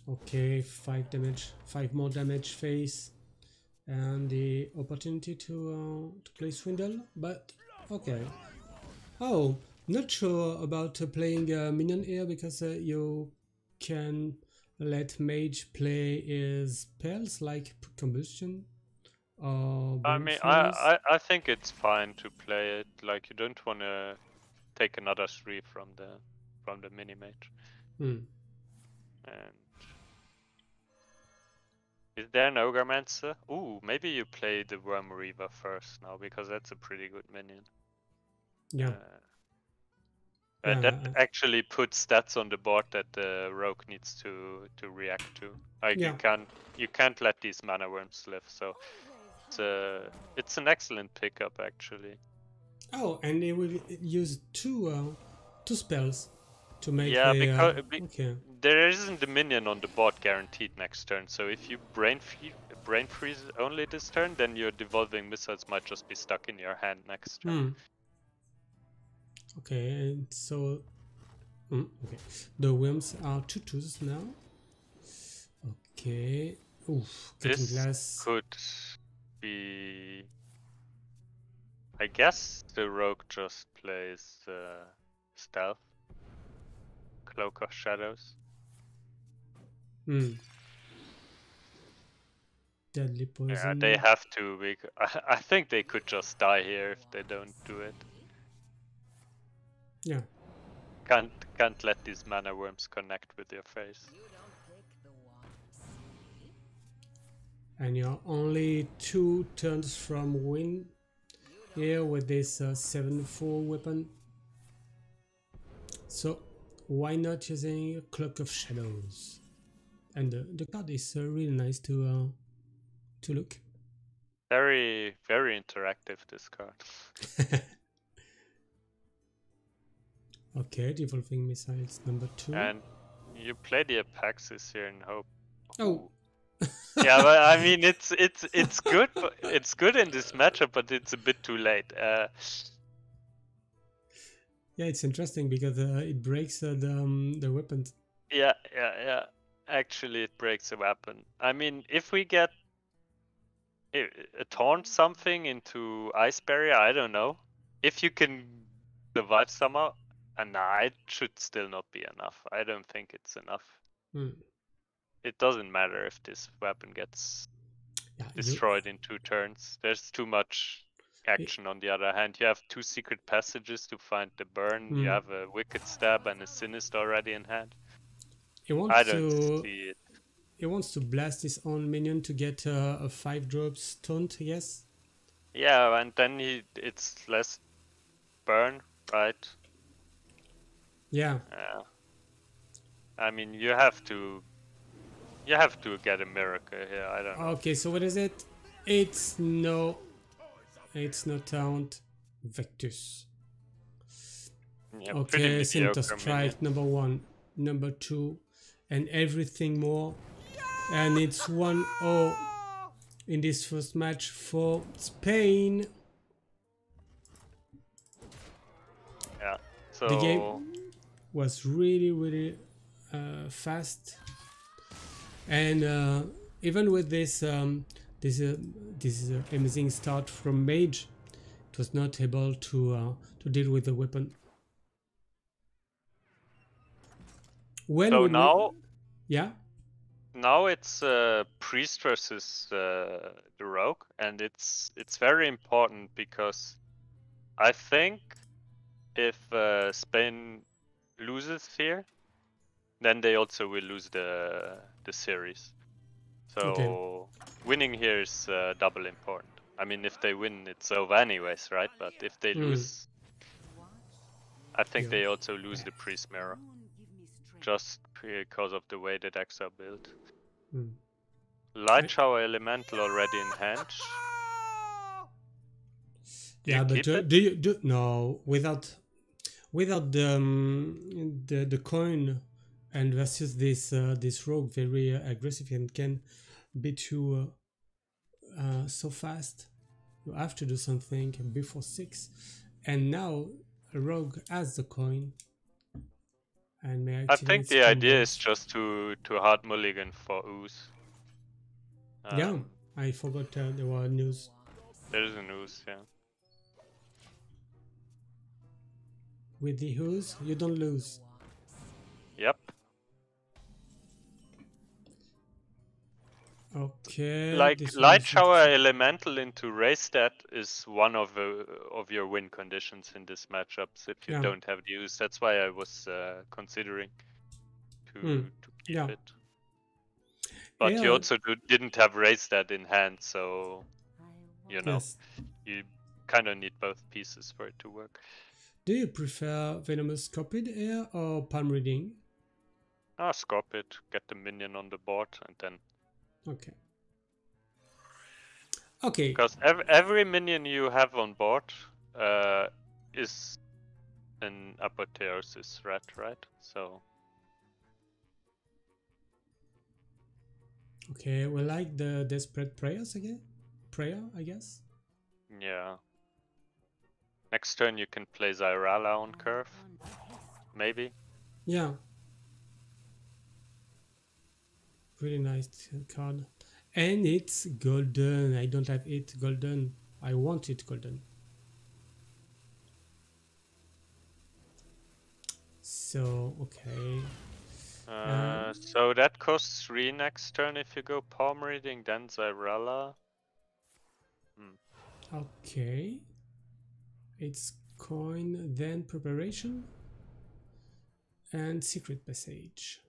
Okay, 5 damage, 5 more damage phase, and the opportunity to play Swindle, but okay. Oh, not sure about playing minion here because you can let mage play his spells like combustion or I burn mean, freeze. I think it's fine to play it. Like you don't want to take another 3 from the mini mage. And is there an Ogremancer? Ooh, maybe you play the Worm Reaver first now because that's a pretty good minion. Yeah. And that actually puts stats on the board that the rogue needs to react to. Like Yeah. you can't let these mana worms live. So it's an excellent pickup actually. Oh, and they will use two spells to make because okay. there isn't a minion on the board guaranteed next turn. So if you brain freeze only this turn, then your devolving missiles might just be stuck in your hand next turn. Okay, and so okay, the worms are 2/2s now. Okay, oof, cutting glass could be. I guess the rogue just plays stealth, cloak of shadows. Deadly poison. Yeah, they have to. I think they could just die here if they don't do it. Yeah. Can't let these mana worms connect with your face. And you're only 2 turns from win here with this 7/4 weapon. So why not using Cloak of Shadows? And the card is really nice to look. Very interactive, this card. Okay, devolving missiles number 2. And you play the Apaxis here in hope. Oh. Yeah, but I mean it's good. It's good in this matchup, but it's a bit too late. Yeah, it's interesting because it breaks the weapons. Yeah. Actually, it breaks a weapon. I mean, if we get a taunt something into Ice Barrier, I don't know. If you can survive somehow, and nah, it should still not be enough. I don't think it's enough. It doesn't matter if this weapon gets destroyed in 2 turns. There's too much action. On the other hand, you have 2 secret passages to find the burn. You have a Wicked Stab and a Sinister already in hand. I don't see it. He wants to blast his own minion to get a 5-drop taunt, yes? Yeah, and then it's less burn, right? Yeah. I mean, you have to get a miracle here. I don't know. Okay, so what is it? It's no taunt. Vectus. Yeah, okay, Center Strike number 1, number 2, and everything more. And it's 1-0 in this first match for Spain. Yeah, so the game was really fast, and even with this this amazing start from Mage, it was not able to deal with the weapon. Now it's Priest versus the Rogue, and it's very important because I think if Spain loses here, then they also will lose the series. So winning here is double important. I mean, if they win, it's over anyways, right? But if they lose, I think they also lose the Priest Mirror. Just because of the way the decks are built. Light Shower Elemental already in hand. Yeah, but do you no without the coin and versus this rogue very aggressive and can be too so fast. You have to do something before 6. And now a rogue has the coin and may I activate think the idea combos. is just to hard mulligan for ooze. Yeah, I forgot there were news. There is an ooze, yeah. With the ooze, you don't lose. Yep. Okay. Like this one light is shower interesting. elemental into raise stat is one of your win conditions in this matchups if you Yeah. don't have the ooze. That's why I was considering to keep Yeah. it. But you Yeah. also didn't have raise stat in hand, so you know Yes. you kind of need both pieces for it to work. Do you prefer Venomous Scorpion here or Palm Reading? Scorp it, get the minion on the board, and then. Okay. Okay. Because every minion you have on board is an apotheosis rat, right? So. Okay, we like the Desperate Prayers again? Prayer, I guess? Yeah. Next turn you can play Zyrala on curve. Maybe. Yeah. Really nice card. And it's golden. I don't have it golden. I want it golden. So, okay. So that costs 3 next turn if you go palm reading, then Zyrala. Okay. It's coin, then preparation. And secret passage.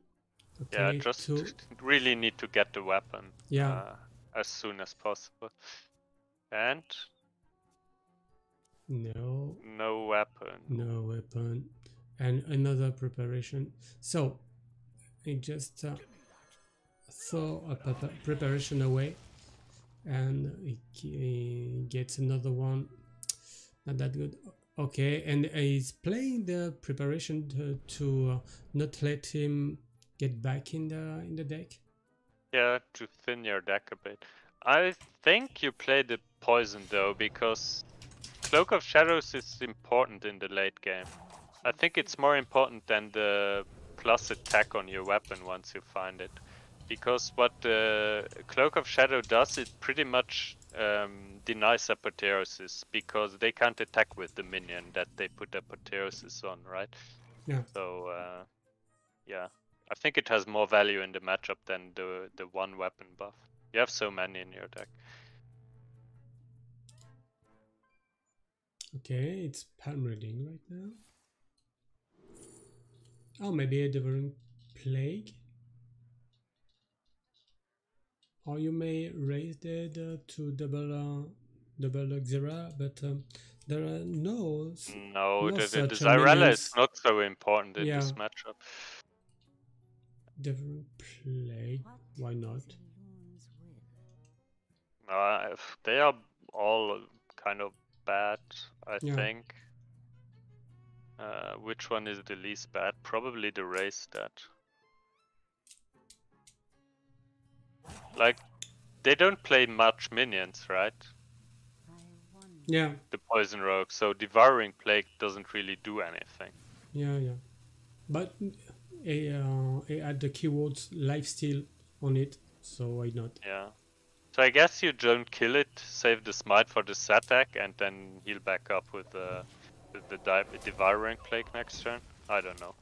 Okay, Yeah, just really need to get the weapon as soon as possible. And no weapon. No weapon. And another preparation. So I just throw a preparation away, and it gets another one. Not that good. Okay, and he's playing the preparation to not let him get back in the deck. Yeah, to thin your deck a bit. I think you play the poison though, because Cloak of Shadows is important in the late game. I think it's more important than the plus attack on your weapon once you find it. Because what the Cloak of Shadow does, it pretty much denies apotheosis, because they can't attack with the minion that they put apotheosis on, right? Yeah. So, yeah. I think it has more value in the matchup than the one weapon buff. You have so many in your deck. Okay, it's palm reading right now. Oh, maybe a Devouring Plague. Or you may raise that to double Xera, but there are no the such Zyrella is minions. not so important in this matchup. Devouring Plague, why not? They are all kind of bad, I think. Which one is the least bad? Probably the raise stat. Like, they don't play much minions, right? Yeah. The poison rogue, so devouring plague doesn't really do anything. Yeah. But it had the keywords lifesteal on it, so why not? Yeah. So I guess you don't kill it, save the smite for the attack, and then heal back up with the devouring plague next turn. I don't know.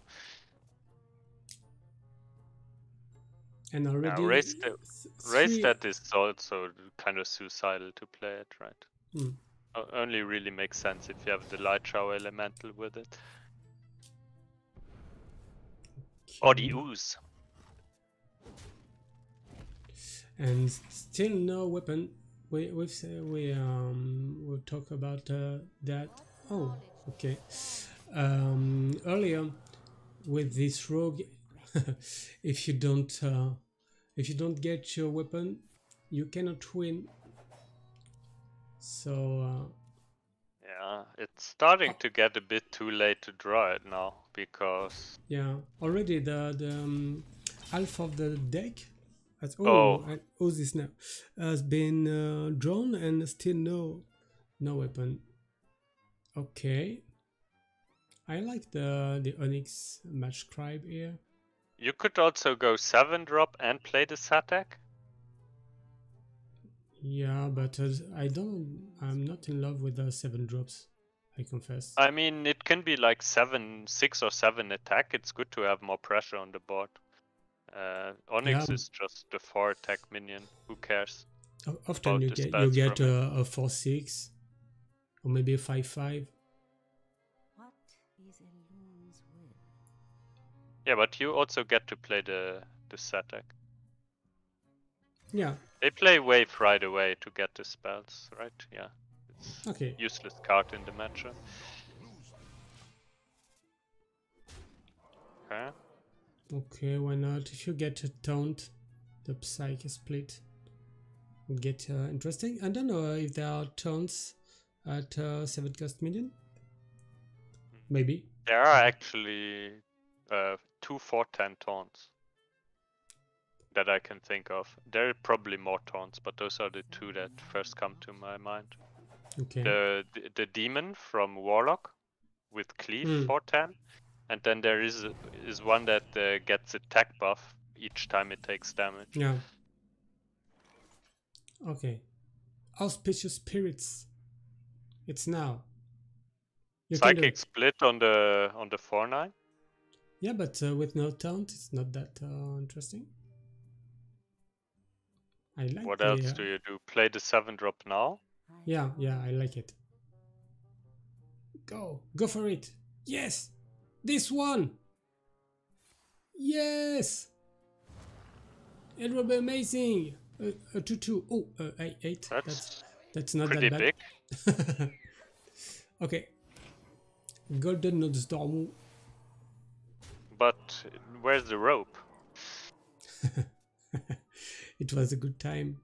And already raise that is also kind of suicidal to play it, right? Only really makes sense if you have the light shower elemental with it. Okay. Or the ooze. And still no weapon. We'll talk about that. Oh, okay. Earlier with this rogue, if you don't get your weapon, you cannot win. So yeah, it's starting to get a bit too late to draw it now, because already the half of the deck As, Oh. and Oasis now has been drawn and still no weapon. Okay. I like the Onyx match scribe here. You could also go 7-drop and play the Satek. Yeah, but I'm not in love with the 7 drops, I confess. I mean, it can be like 6 or 7 attack. It's good to have more pressure on the board. Onyx is just the 4 attack minion. Who cares? Often you get a 4/6 or maybe a 5/5. What is Elun's will? Yeah, but you also get to play the Satek. Yeah. They play wave right away to get the spells, right? Yeah. It's Okay. useless card in the matchup. Okay. Okay, why not? If you get a taunt, the Psyche split will get interesting. I don't know if there are taunts at 7 cost minion. Maybe. There are actually 2 4/10 taunts that I can think of. There are probably more taunts, but those are the 2 that first come to my mind. Okay. The demon from Warlock with cleave 4/10, and then there is one that gets attack buff each time it takes damage. Yeah. Okay. Auspicious spirits. It's now. You Psychic split on the 4/9. Yeah, but with no taunt, it's not that interesting. I like. What else do you do? Play the 7-drop now? Yeah, I like it. Go for it. Yes, this one. Yes, it will be amazing. 2/2. Oh, 8. That's not pretty that bad. Big. Okay. Golden Nodes Dormu. But where's the rope? It was a good time.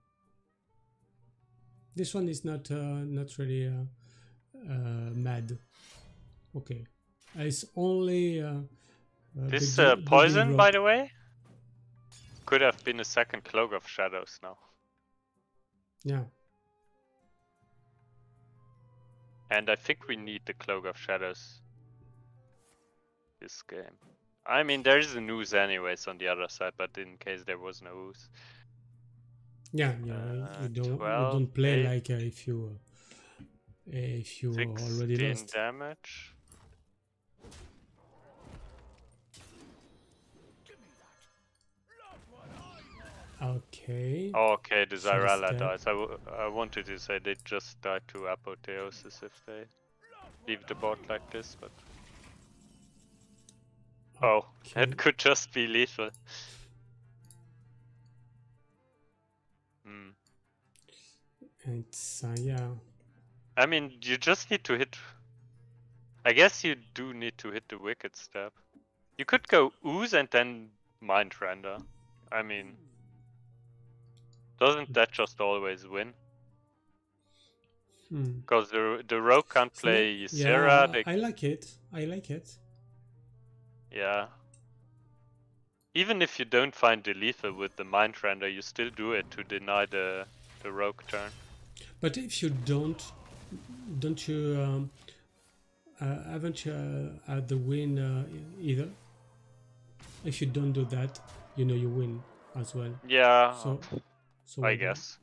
This one is not really mad. Okay, it's only this poison, by the way, could have been a second Cloak of Shadows now. Yeah. And I think we need the Cloak of Shadows this game. I mean, there is an ooze anyways on the other side, but in case there was no ooze. Yeah, you don't play 8. Like if you already lost. Damage. Okay. Okay, the Zyrella dies. I wanted to say they just died to Apotheosis if they leave the board like this, but... Oh, it could just be lethal. It's, yeah. I mean, you just need to hit... I guess you do need to hit the Wicked Step. You could go Ooze and then Mind Render. I mean... Doesn't that just always win? Because the Rogue can't play Ysera. Yeah, I like it. Yeah. Even if you don't find the lethal with the Mind Render, you still do it to deny the Rogue turn. But if you don't you haven't you had the win either? If you don't do that, you know you win as well. Yeah. So I guess.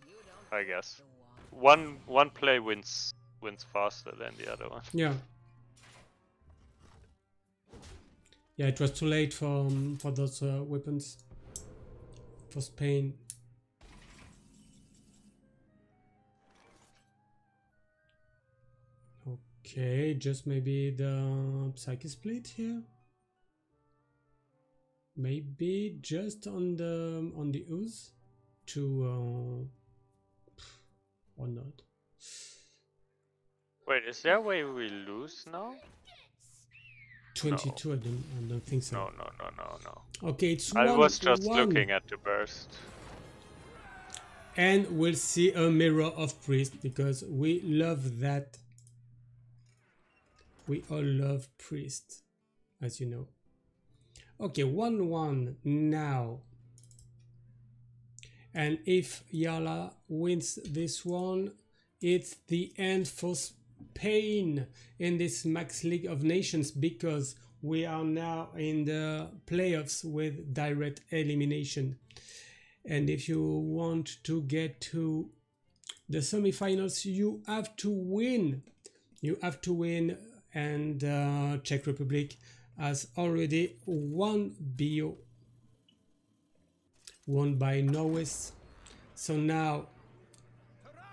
One play wins faster than the other one. Yeah. Yeah, it was too late for those weapons. For Spain. Okay, just maybe the Psyche split here. Maybe just on the ooze to or not. Wait, is there a way we lose now? 22, no. I don't think so. No. Okay, it's I one, was just looking at the burst. And we'll see a Mirror of Priest because we love that. We all love Priest, as you know. Okay, 1-1 now. And if Yala wins this one, it's the end for Spain in this Max League of Nations, because we are now in the playoffs with direct elimination. And if you want to get to the semifinals, you have to win. You have to win, and Czech Republic has already won BO, won by Norway. So now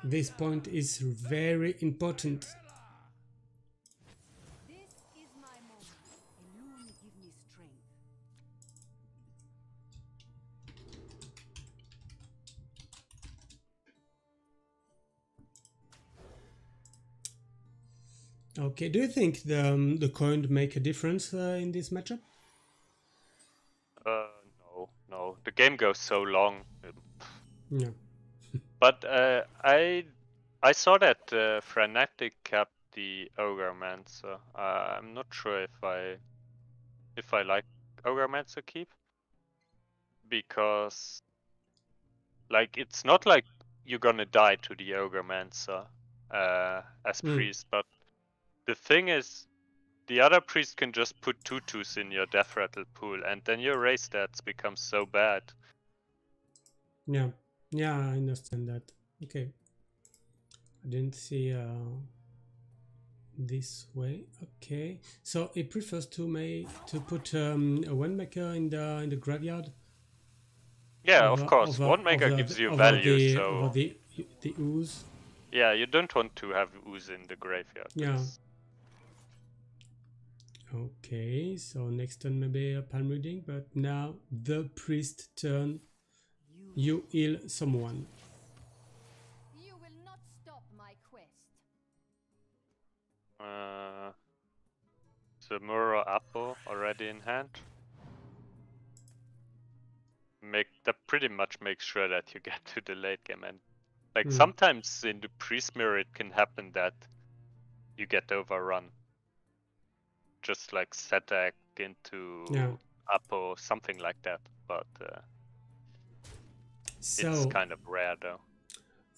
this point is very important. This is my moment. Alone give me strength. Okay, do you think the coin make a difference in this matchup? No. The game goes so long. Yeah. But I saw that Frenetic kept the Ogremancer. I'm not sure if I like Ogremancer keep, because like it's not like you're gonna die to the Ogremancer as priest, but the thing is, the other priest can just put tutus in your death rattle pool, and then your race stats become so bad. Yeah, I understand that. Okay, I didn't see this way. Okay, so it prefers to put a Windmaker in the graveyard. Yeah, of course. Windmaker gives you value, over the ooze. Yeah, you don't want to have ooze in the graveyard. Yeah. Okay, so next turn maybe a palm reading, but now the priest turn. You heal someone. You will not stop my quest. The Muro Apple already in hand. That pretty much makes sure that you get to the late game, and like sometimes in the priest mirror it can happen that you get overrun. Just like Setak into Apple, something like that, but it's kind of rare though.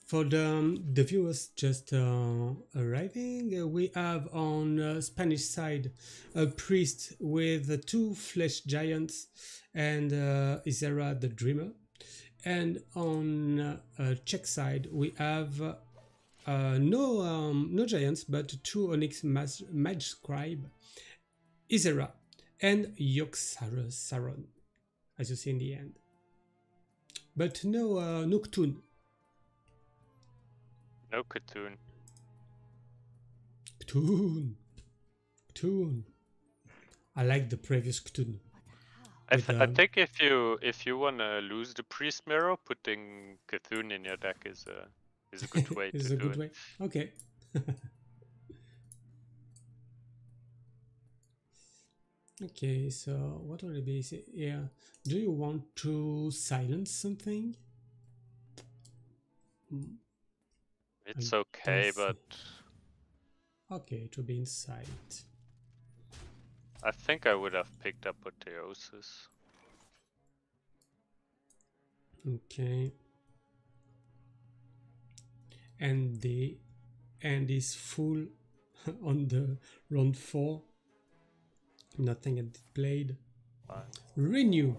For the viewers just arriving, we have on Spanish side a priest with 2 flesh giants and Isera the Dreamer, and on Czech side we have no giants but 2 Onyx Mage Scribe, Isera and Yogg-Saron, as you see in the end, but no Noctune. No Cthulhu. Cthulhu. I like the previous Cthulhu. I think if you wanna lose the priest mirror, putting Cthulhu in your deck is a good way to do it. Okay. Okay, so what will it be here? Do you want to silence something? It's okay, but okay, it will be inside. I think I would have picked up Apotheosis. Okay. And the end is full on the round 4. Nothing had played. Fine. Renew.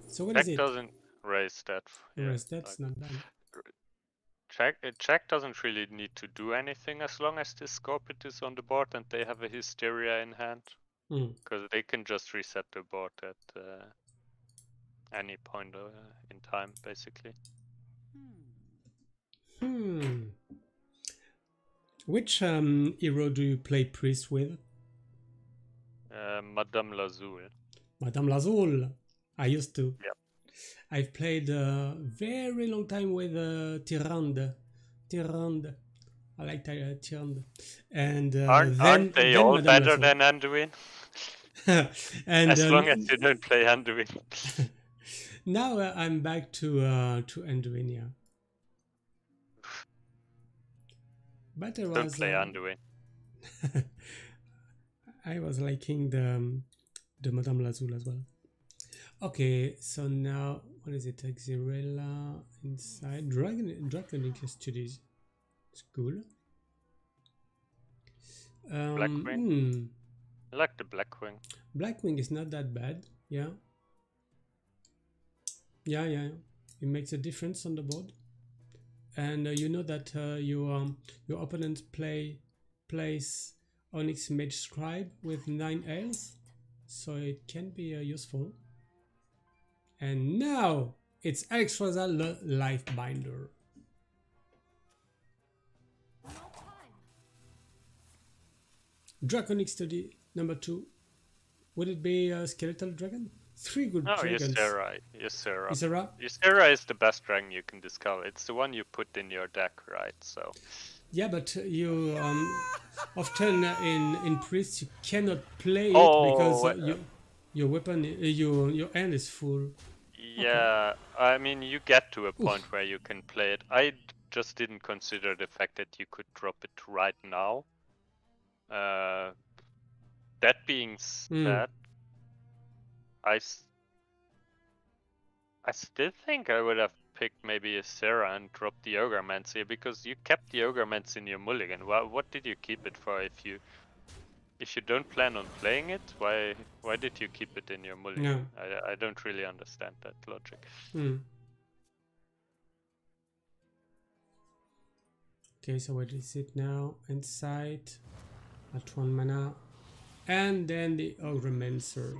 So what Czech is it? Doesn't raise that. That's not done. Czech doesn't really need to do anything as long as this Scorpion is on the board and they have a Hysteria in hand. Because they can just reset the board at any point in time, basically. Which hero do you play priest with? Madame Lazul. Madame Lazul. I used to. Yep. I've played a very long time with Tyrande. I like Tyrande. And aren't they all Madame better Lazul. than Anduin? And, as long as you don't play Anduin. Now I'm back to Anduin, yeah. But I was, don't play Anduin. I was liking the Madame Lazul as well. Okay, so now what is it? Xyrella inside Draconic Studies. It's cool. Blackwing. I like the Blackwing. Blackwing is not that bad. Yeah. Yeah. It makes a difference on the board. And you know that your opponent plays Onyx Mage Scribe with 9 health, so it can be useful. And now it's Alexstrasza Life Binder. Draconic Study number 2. Would it be a Skeletal Dragon? 3 good dragons. Ysera is the best dragon you can discover. It's the one you put in your deck, right? So. Yeah, but you often in Priest you cannot play it because your weapon your hand is full. Yeah, okay. I mean you get to a point where you can play it. I just didn't consider the fact that you could drop it right now. That being said, I still think I would have picked maybe a Ysera and dropped the Ogremans here because you kept the Ogremans in your mulligan. What did you keep it for if you don't plan on playing it? Why did you keep it in your mulligan? No. I don't really understand that logic. Okay, so what is it now? Insight at 1 mana. And then the Ogremancer.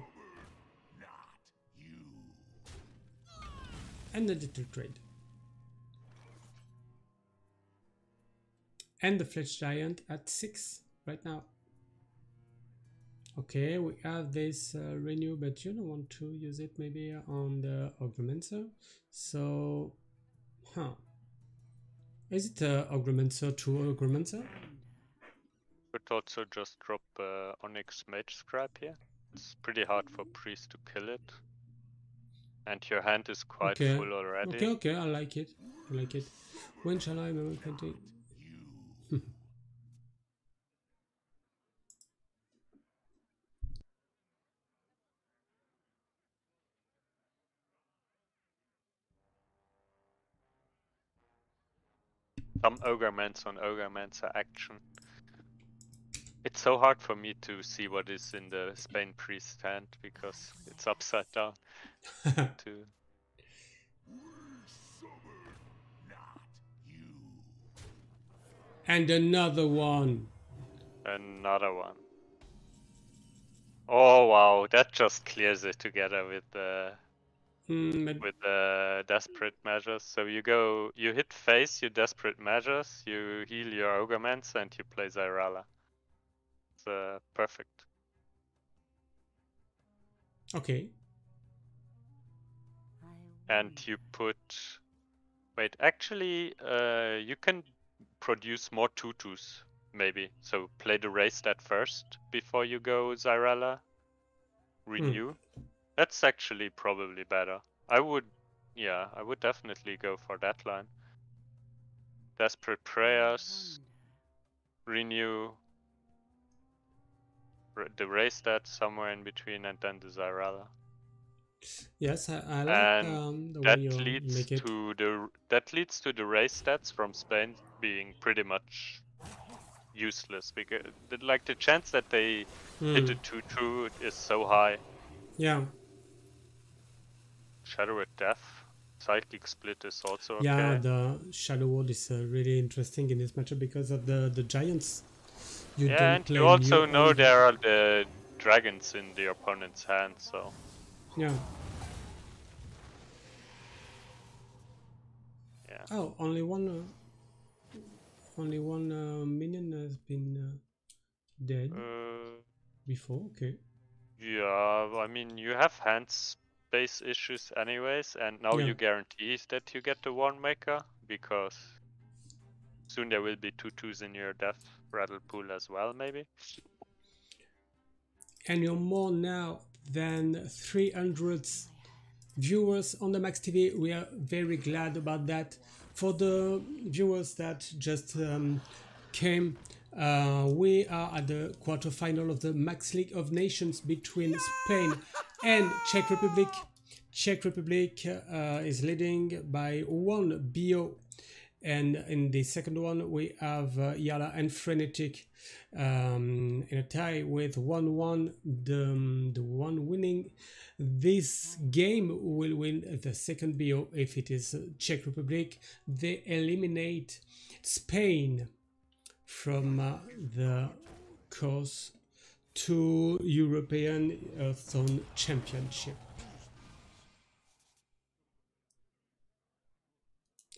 And the Little Trade. And the Fletch Giant at 6 right now. Okay, we have this renew, but you don't want to use it maybe on the Ogremancer. So, is it Ogremancer to Ogremancer? Could also just drop Onyx Mage Scribe here. It's pretty hard for Priest to kill it. And your hand is quite full already. Okay, I like it. When shall I paint it? Some Ogremans on Ogremans action. It's so hard for me to see what is in the Spain Priest hand because it's upside down. And another one. Oh wow, that just clears it together with the desperate measures. So you hit face, you desperate measures, you heal your Ogremans, and you play Zyrala. It's perfect. Okay. And you put. Wait, actually, you can produce more tutus, maybe. So play the race stat first before you go Zyrala. Renew. That's actually probably better. I would definitely go for that line. Desperate Prayers. Renew. The race stat somewhere in between, and then the Zyrala. Yes, I like the way you make it. That leads to the race stats from Spain being pretty much useless because the chance that they hit a 2/2 is so high. Yeah. Shadow at Death. Cyclic Split is also okay. Yeah, the Shadow Ward is really interesting in this matchup because of the giants. And you also know there are the dragons in the opponent's hand, so. Yeah. Yeah. Oh, only one minion has been dead before. Okay. Yeah, I mean you have hand space issues anyways, and now you guarantee that you get the Warn Maker because soon there will be 2/2s in your death rattle pool as well, maybe. And you're more now than 300 viewers on the Max TV. We are very glad about that. For the viewers that just came, we are at the quarterfinal of the Max League of Nations between Spain and Czech Republic. Czech Republic is leading by 1 BO. And in the second one, we have Yala and Frenetic in a tie with 1-1. The one winning this game will win the second BO. If it is Czech Republic, they eliminate Spain from the course to European Hearthstone Championship.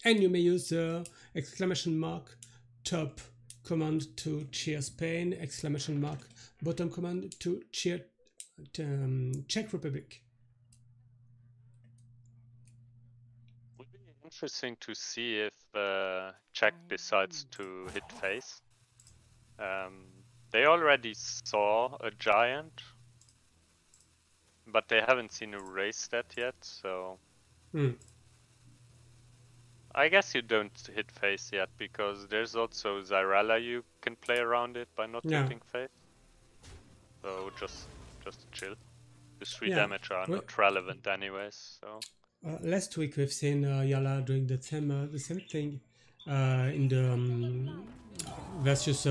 And you may use the exclamation mark top command to cheer Spain, exclamation mark bottom command to cheer Czech Republic. Would be interesting to see if Czech decides to hit face. They already saw a giant, but they haven't seen a race stat yet, so I guess you don't hit face yet because there's also Zyrella you can play around it by not hitting face. So just chill. The 3 damage are not relevant anyways. So last week we've seen Yala doing the same thing in the versus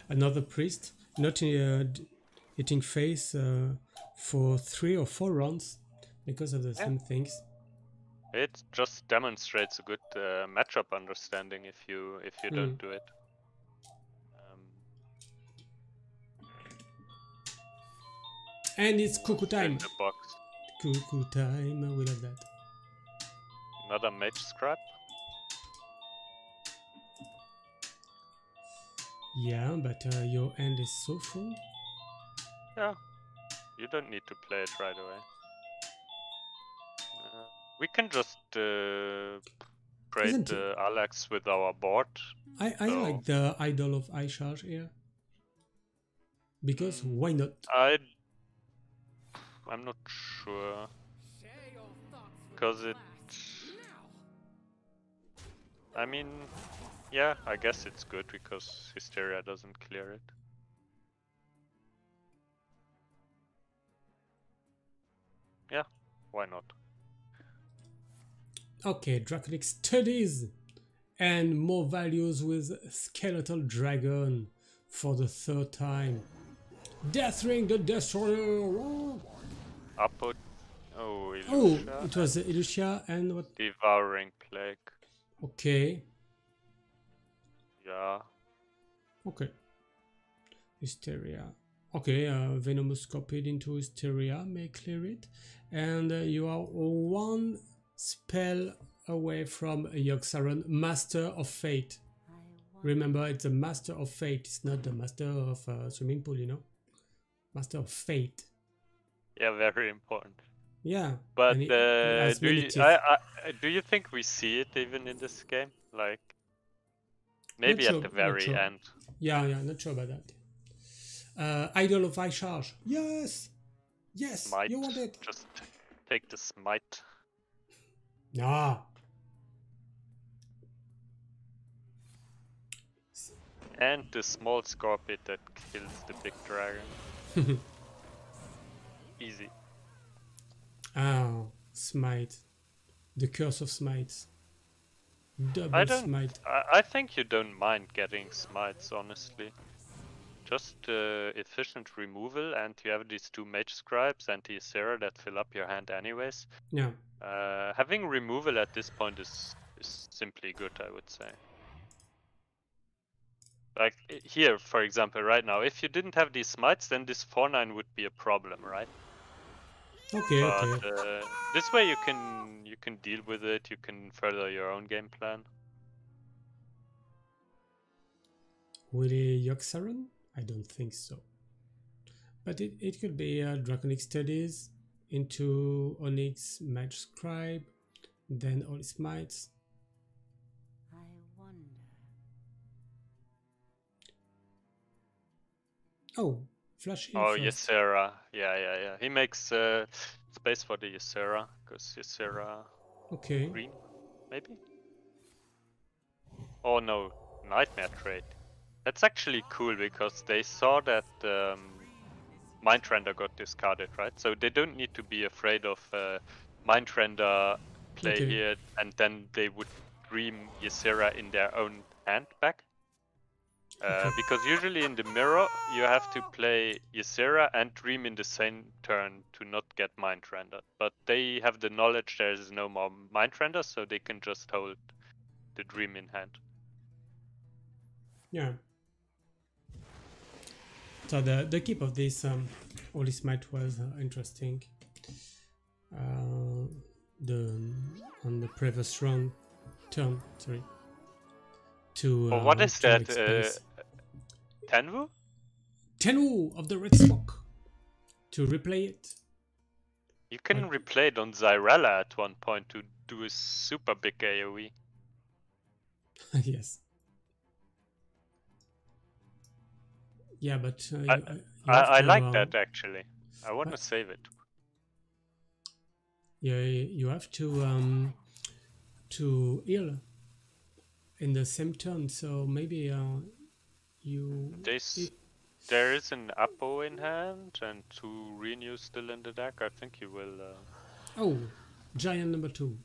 another priest, not hitting face for 3 or 4 rounds because of the same things. It just demonstrates a good matchup understanding if you don't do it. And it's cuckoo time. The box. Cuckoo time, we love that. Another mage scrap. Yeah, but your end is so full. Yeah, you don't need to play it right away. We can just trade Alex with our board. I like the Idol of Ishar here. Because why not? I'm not sure. Because it... I mean, yeah, I guess it's good because Hysteria doesn't clear it. Yeah, why not? Okay, Draconic Studies and more values with Skeletal Dragon for the 3rd time. Deathring the Destroyer! Upper... Oh, Illusia. Oh, it was Illusia and what? Devouring Plague. Okay. Yeah. Okay. Hysteria. Okay, Venomous copied into Hysteria may clear it. And you are 1 spell away from Yogg-Saron, Master of Fate. Remember, it's the Master of Fate. It's not the Master of Swimming Pool, you know? Master of Fate. Yeah, very important. Yeah. But do you think we see it even in this game? Like, maybe at the very end. Yeah, not sure about that. Idol of Ishar. Yes! Yes! Smite. You want it! Just take the smite. Ah. And the small scorpion that kills the big dragon. Easy. Oh, smite. The curse of smites. Double smite. I think you don't mind getting smites, honestly. Just efficient removal, and you have these 2 mage scribes and the Ysera that fill up your hand anyways. Yeah. Having removal at this point is simply good, I would say. Like here, for example, right now, if you didn't have these smites, then this 4/9 would be a problem, right? Okay, but, this way you can deal with it. You can further your own game plan. Will it Yogg-Saron? I don't think so. But it could be Draconic Studies into Onyx Mage Scribe, then all smites. I wonder. Oh, flash in Oh, first. Ysera. Yeah. He makes space for the Ysera, because Ysera Okay. green, maybe? Oh no, Nightmare Trade. That's actually cool, because they saw that Mindrender got discarded, right? So they don't need to be afraid of Mindrender play Okay. here, and then they would dream Ysera in their own hand back. Because usually in the mirror you have to play Ysera and dream in the same turn to not get Mindrender. But they have the knowledge there is no more Mindrender, so they can just hold the dream in hand. Yeah. So the keep of this all this match was interesting. On the previous turn, sorry. To What is to that? make space. Tenwu? Tenwu of the Red Smoke. To replay it. You can What? replay it on Zyrella at one point to do a super big AoE. Yes. Yeah, but you have I to, like that actually. I want to save it. Yeah, you have to heal in the same turn. So maybe you. There is an Apo in hand and 2 Renew still in the deck. I think you will. Oh, giant number 2.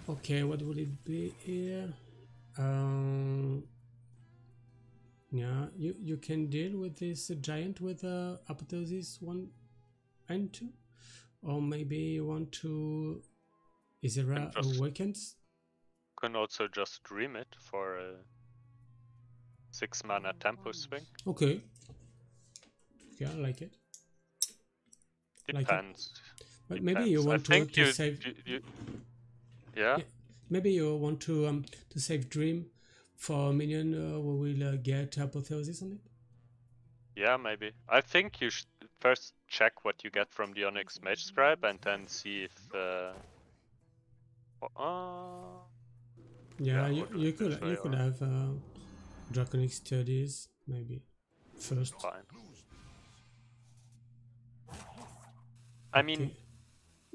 Okay, what would it be here? Yeah, you can deal with this giant with Apotheosis 1 and 2, or maybe you want to. Is there Awakens? Can also just dream it for a 6 mana tempo swing. Okay. Yeah, I like it. Depends. But maybe you want to save. Yeah? Maybe you want to save Dream for a minion who will get Apotheosis on it. Yeah, maybe. I think you should first check what you get from the Onyx Mage Scribe and then see if. Yeah, you could have Draconic Studies maybe first. Fine. I mean,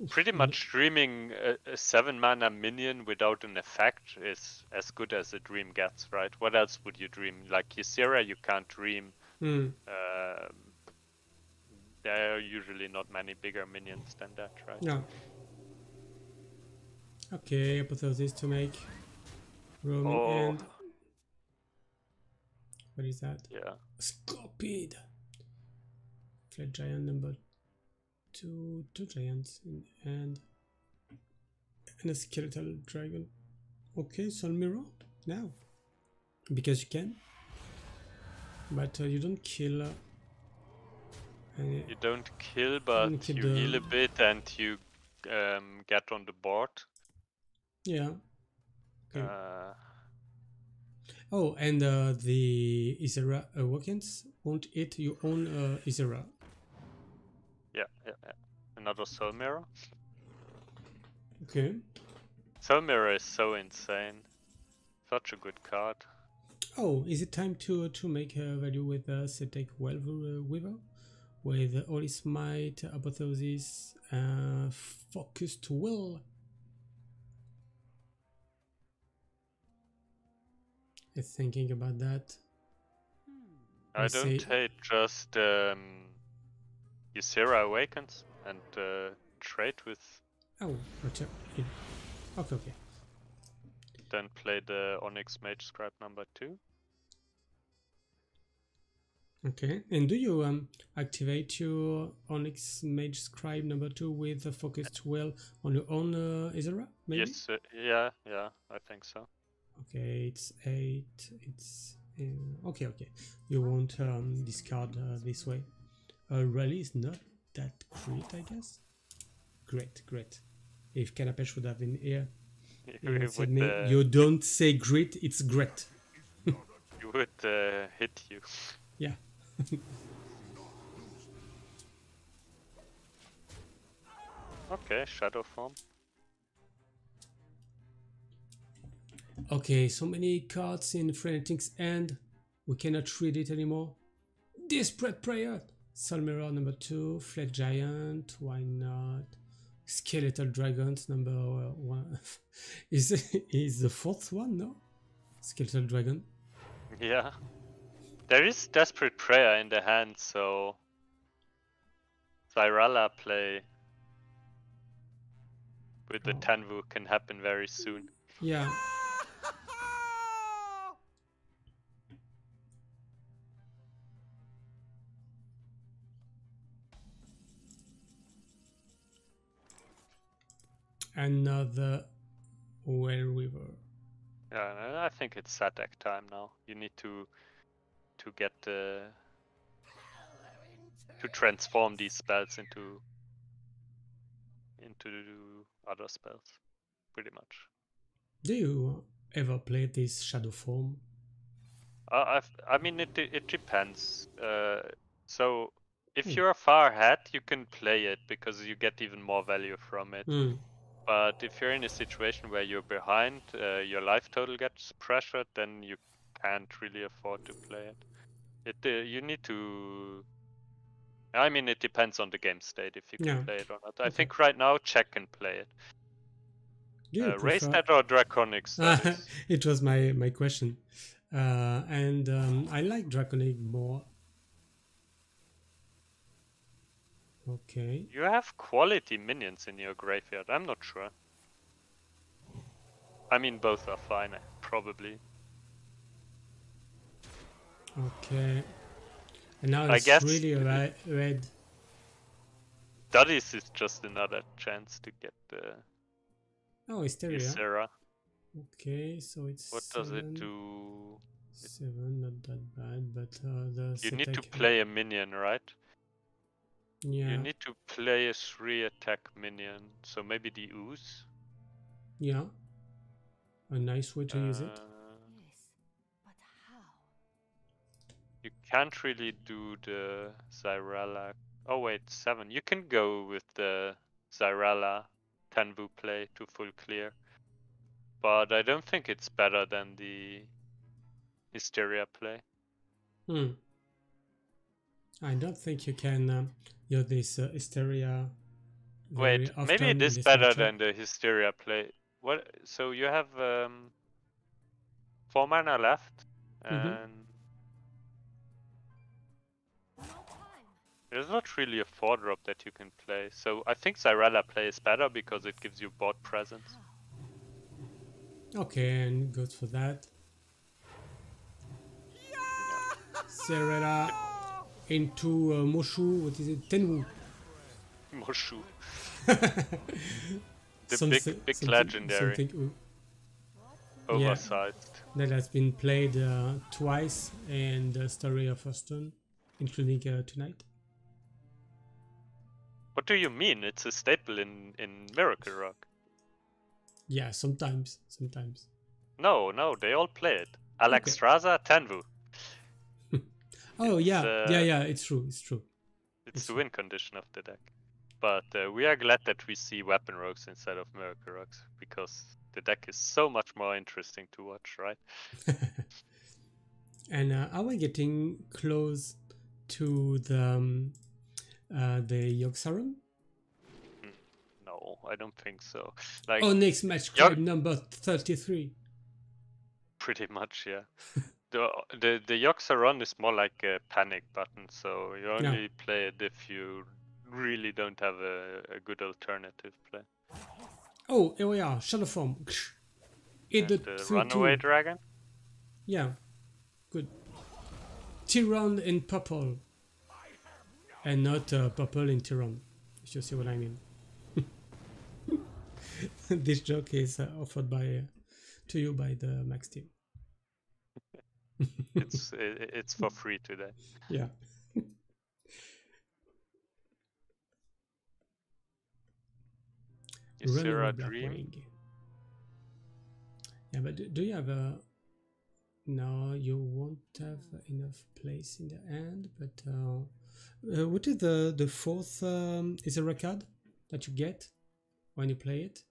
pretty much dreaming a 7 mana minion without an effect is as good as a dream gets, right? What else would you dream? Like Ysera, you can't dream. There are usually not many bigger minions than that, right? Yeah. Okay, Apotheosis to make roaming and what is that? Yeah. Scorpid. Flat giant number 2 giants and a skeletal dragon. Okay, Soul Mirror now because you can, but you don't kill. You don't kill, but you heal a bit and you get on the board. Yeah. Okay. Oh, and the Ysera Awakens won't hit your own Ysera. Yeah. Another Soul Mirror. Okay. Soul Mirror is so insane. Such a good card. Oh, is it time to make a value with Cetek Weaver? With Holy Smite, Apotheosis, Focused Will. I'm thinking about that. I don't hate just Ysera Awakens and trade with. Oh, okay. Okay. Then play the Onyx Mage Scribe number 2. Okay, and do you activate your Onyx Mage Scribe number 2 with the Focused Will on your own Ysera, maybe? Yes, yeah, I think so. Okay, it's 8, it's... okay. You won't discard this way. Rally is not that great, I guess. Great. If Canapesh would have been here, you don't say great, it's great. You would hit you. Yeah. Okay, Shadow Form. Okay, so many cards in Frenetic's end. We cannot read it anymore. Desperate Prayer. Soul Mirror number 2. Flat Giant. Why not? Skeletal Dragons number 1. is the 4th one, no? Skeletal Dragon. Yeah. There is Desperate Prayer in the hand, so Zyrala play with the Oh. Tenwu can happen very soon. Yeah. Another wiRer. Yeah, I think it's Satek time now. You need to get to transform these spells into other spells, pretty much. Do you ever play this shadow form? I mean, it depends. So if Hmm. you're far ahead, you can play it because you get even more value from it. Hmm. But if you're in a situation where you're behind, your life total gets pressured, then you can't really afford to play it. You need to. I mean, it depends on the game state if you can Yeah. play it or not. I Okay. think right now Czech can play it. Do you Raise prefer? that or Draconic studies? It was my question, and I like Draconic more. Okay. You have quality minions in your graveyard. I'm not sure. I mean, both are fine, probably. Okay. And now I it's guess really red. Studies is just another chance to get the Oh, Hysteria. Ysera. Okay, so it's What does it do? 7, not that bad, but the You need to Satek- play a minion, right? Yeah, You need to play a 3-attack minion, so maybe the Ooze? yeah. A nice way to use it. Yes, but how? You can't really do the Zyrala. Oh wait, 7. You can go with the Zyrala Tenwu play to full clear. But I don't think it's better than the Hysteria play. I don't think you can use this Hysteria very Wait, often maybe it in is this better matchup. than the Hysteria play. What? So you have 4 mana left, and there's not really a 4-drop that you can play. So I think Zyrella play is better because it gives you board presence. Okay, and goes for that. Serena into Moshu, what is it? Tenwu. Moshu. The big legendary. Something Oversized. that has been played twice in the story of Hearthstone, including tonight. What do you mean? It's a staple in Miracle Rock. Yeah, sometimes. No, they all play it. Alexstrasza, Tenwu. Oh It's, yeah, it's true. It's the win condition of the deck. But we are glad that we see Weapon Rogues instead of Miracle Rogues, because the deck is so much more interesting to watch, right? And are we getting close to the Yogg-Saron? No, I don't think so. Like, Oh, next match, Crab number 33. Pretty much, yeah. the Yogg-Saron is more like a panic button, so you only play it if you really don't have a good alternative play. Oh, here we are, Shadow Form. The Runaway Dragon? Yeah, good. Tyrann in purple. And not purple in Tyrann, if you see what I mean. This joke is offered to you by the Max team. it's for free today. Yeah. Ysera Dream? Yeah, but do you have a... No, you won't have enough place in the end, but what is the fourth Ysera card that you get when you play it?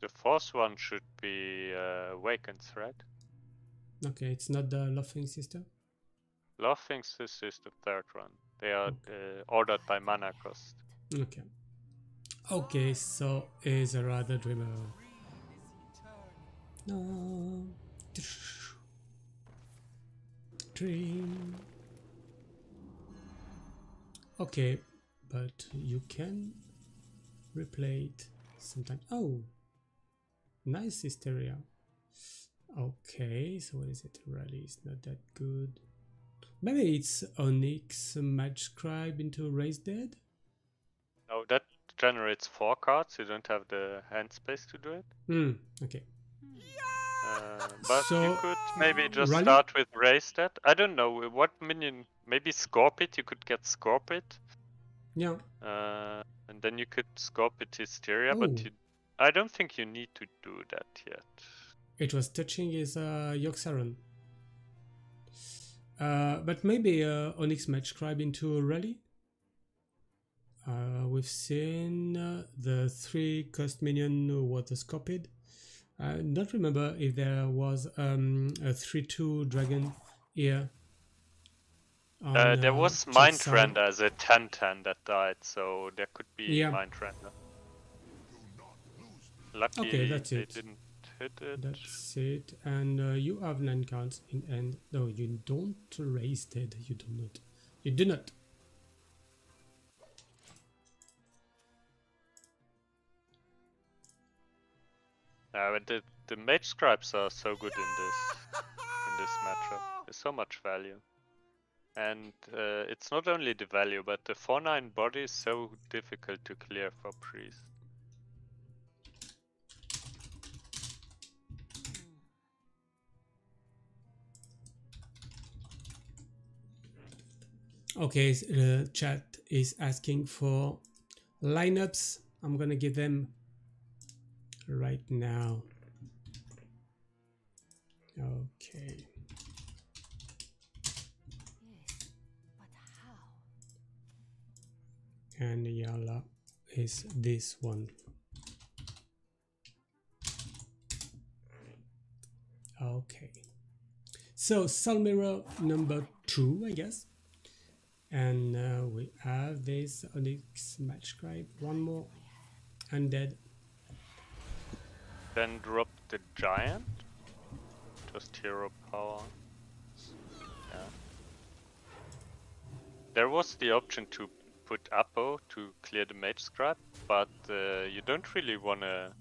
The fourth one should be Awakens, right? Okay, it's not the Laughing Sister? Laughing Sister is the third one. They are ordered by mana cost. Okay. Okay, so Ysera the Dreamer. No. Dream. Okay, but you can replay it sometimes. Oh, nice hysteria. Okay, so what is it? Rally is not that good. Maybe it's Onyx Mage Scribe into Raise Dead? No, that generates 4 cards. You don't have the hand space to do it. Okay. But So, you could maybe just Rally? start with Raise That. I don't know what minion. Maybe Scorpit. You could get Scorpit. Yeah. And then you could Scorpit Hysteria, Oh. but I don't think you need to do that yet. It was touching his Yogg-Saron. But maybe Onyx Mage Scribe into Rally? We've seen the 3 cost minion was Scorpid. I don't remember if there was a 3/2 dragon here. There was Mindrender as a 10/10 that died, so there could be Mindrender. Lucky okay, that's they it. didn't hit it. That's it. And you have 9 cards in end. No, you don't raise dead. You do not. You do not. But the Mage Scribes are so good in this matchup. There's so much value. And it's not only the value, but the 4/9 body is so difficult to clear for Priest. Okay, chat is asking for lineups. I'm gonna give them right now. Okay. Yes, but how? And Yala is this one. Okay. So Salmira number 2, I guess. And we have this Onyx Mage Scribe, one more, Undead. Then drop the Giant. Just hero power. Yeah. There was the option to put Apo to clear the Mage Scribe, but you don't really wanna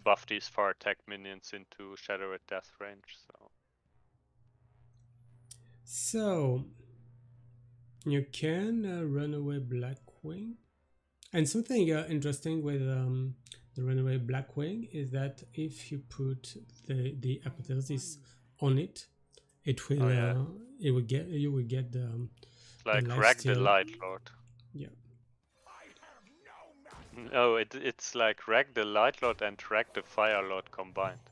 buff these 4 attack minions into Shadow at Death range, So you can Runaway Blackwing, and something interesting with the Runaway Blackwing is that if you put the Apotheosis on it, it will you will get the like the Rag the lifesteal. Light Lord. Yeah. No, it's like Rag the Light Lord and Rag the Fire Lord combined.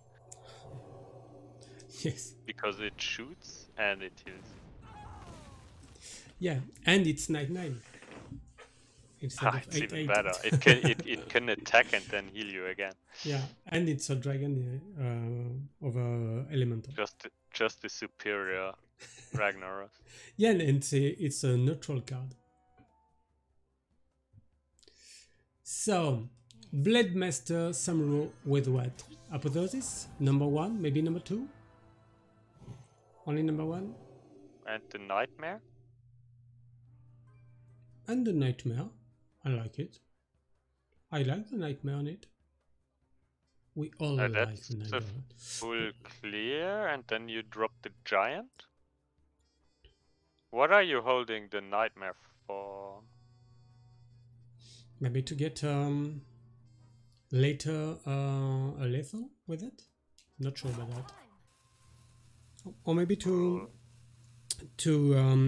Yes. Because it shoots and it heals. Yeah, and it's 9/9 instead of It's 8/8. even better. It can attack and then heal you again. Yeah, and it's a dragon over elemental. Just the superior Ragnaros. Yeah, and it's a neutral card. So, Blade Master Samuro with what? Apotheosis? Number 1, maybe number 2? Only number 1? And the Nightmare? And the Nightmare. I like it. I like the Nightmare on it. We all like That's the the Nightmare. full clear, and then you drop the Giant? What are you holding the Nightmare for? Maybe to get later a lethal with it? Not sure about that. Or maybe to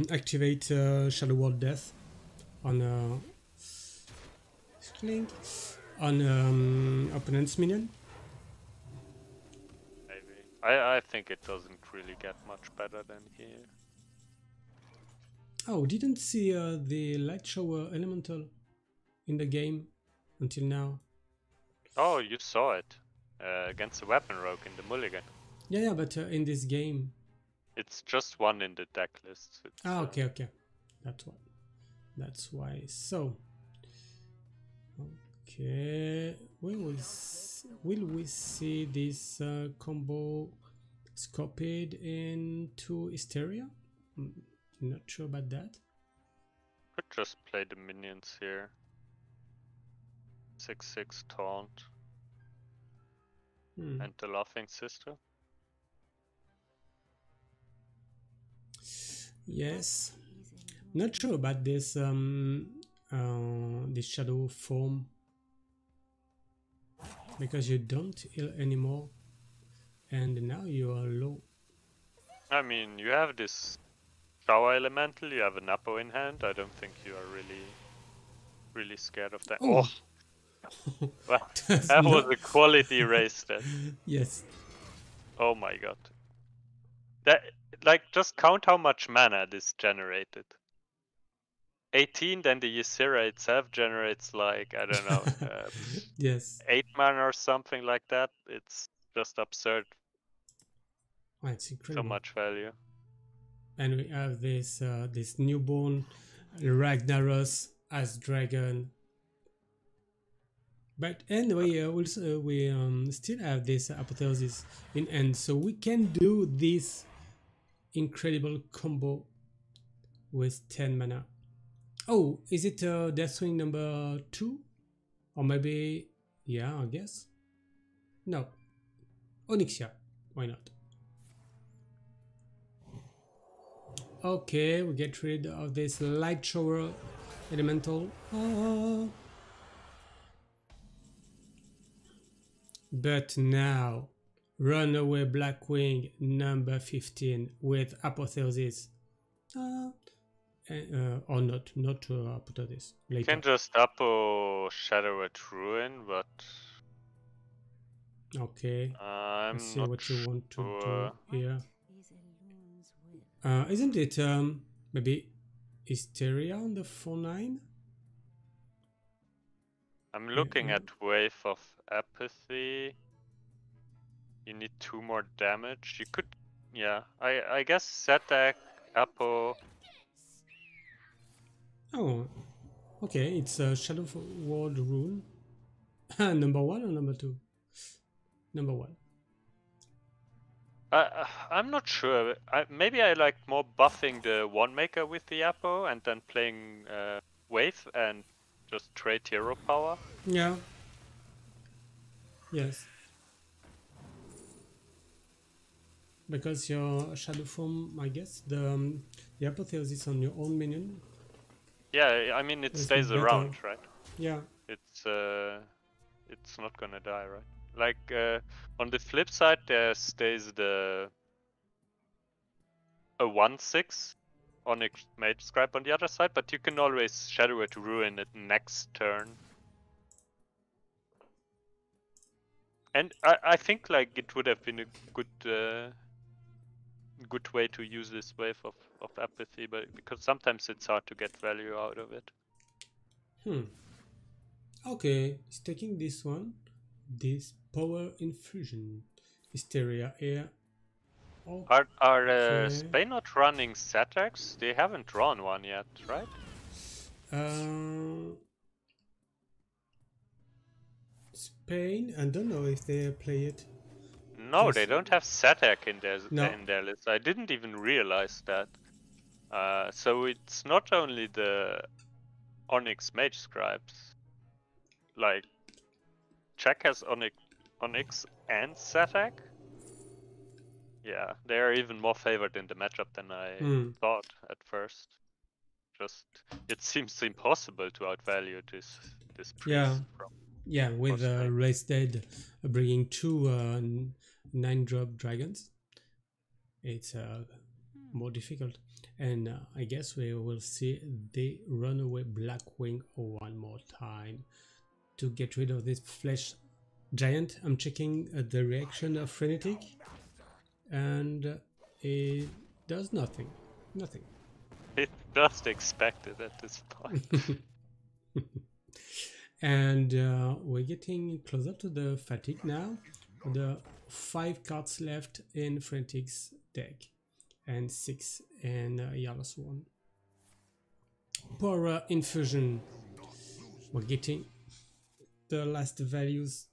activate Shadow Wall Death on opponent's minion. Maybe. I think it doesn't really get much better than here. Oh, didn't see the Light Shower Elemental in the game until now. Oh, you saw it against the Weapon Rogue in the Mulligan. Yeah, but in this game. It's just one in the deck list. Okay. That's why. That's why. So, okay, will we see this combo Scorpid into Hysteria? Not sure about that. Could just play the minions here. 6/6 taunt and the laughing sister. Yes. Not sure about this this shadow form, because you don't heal anymore and now you are low. I mean, you have this shower elemental, you have an Apo in hand. I don't think you are really scared of that. Oh. Well, that was a quality race then. Yes. Oh my god. That, like, just count how much mana this generated. 18, then the Ysera itself generates, like, I don't know, Yes. 8 mana or something like that. It's just absurd. Oh, it's incredible. So much value. And we have this this newborn Ragnaros as dragon. But anyway, also we still have this apotheosis in end, so we can do this incredible combo with 10 mana. Oh, is it Deathwing number 2? Or maybe, yeah, I guess. No, Onyxia, why not? Okay, we get rid of this light shower elemental. But now, Runaway Blackwing number 15 with Apotheosis. Or not Apotheosis. Later. You can just Apo Shadow at Ruin, but... Okay, I'm let's see not what you want to sure. do here. Isn't it maybe Hysteria on the 4/9? I'm looking at Wave of Apathy. You need 2 more damage. You could, yeah. I guess Satak, Apo. Oh, okay. It's a Shadow Ward rune. Number 1 or number 2? Number 1. I'm not sure. Maybe I like more buffing the one maker with the Apo and then playing Wave and just trade hero power. Yeah. Yes. Because your shadow form, I guess, the apotheosis on your own minion. Yeah, I mean it stays better. around, right? Yeah. It's not gonna die, right? Like on the flip side, there stays a 1/6 Onyx Mage Scribe on the other side, but you can always Shadow it to Ruin it next turn. And I think like it would have been a good way to use this wave of apathy, but because sometimes it's hard to get value out of it. Okay, it's taking this one, this power infusion, Hysteria air. Okay. Are Spain not running Satrax? They haven't drawn one yet, right? Spain, I don't know if they play it. No, they don't have Satak in their list. I didn't even realize that. So it's not only the Onyx Mage Scribes. Like, Czech has Onyx and Satak. Yeah, they are even more favored in the matchup than I thought at first. Just, it seems impossible to outvalue this priest. Yeah, with Race Dead bringing 2 9-drop dragons, it's more difficult. And I guess we will see the Runaway Blackwing one more time to get rid of this flesh giant. I'm checking the reaction of Frenetic, and it does nothing. Nothing. It just expected at this point. And we're getting closer to the fatigue now. The 5 cards left in Frenetic's deck and 6 in Yellow's one. Power infusion. We're getting the last values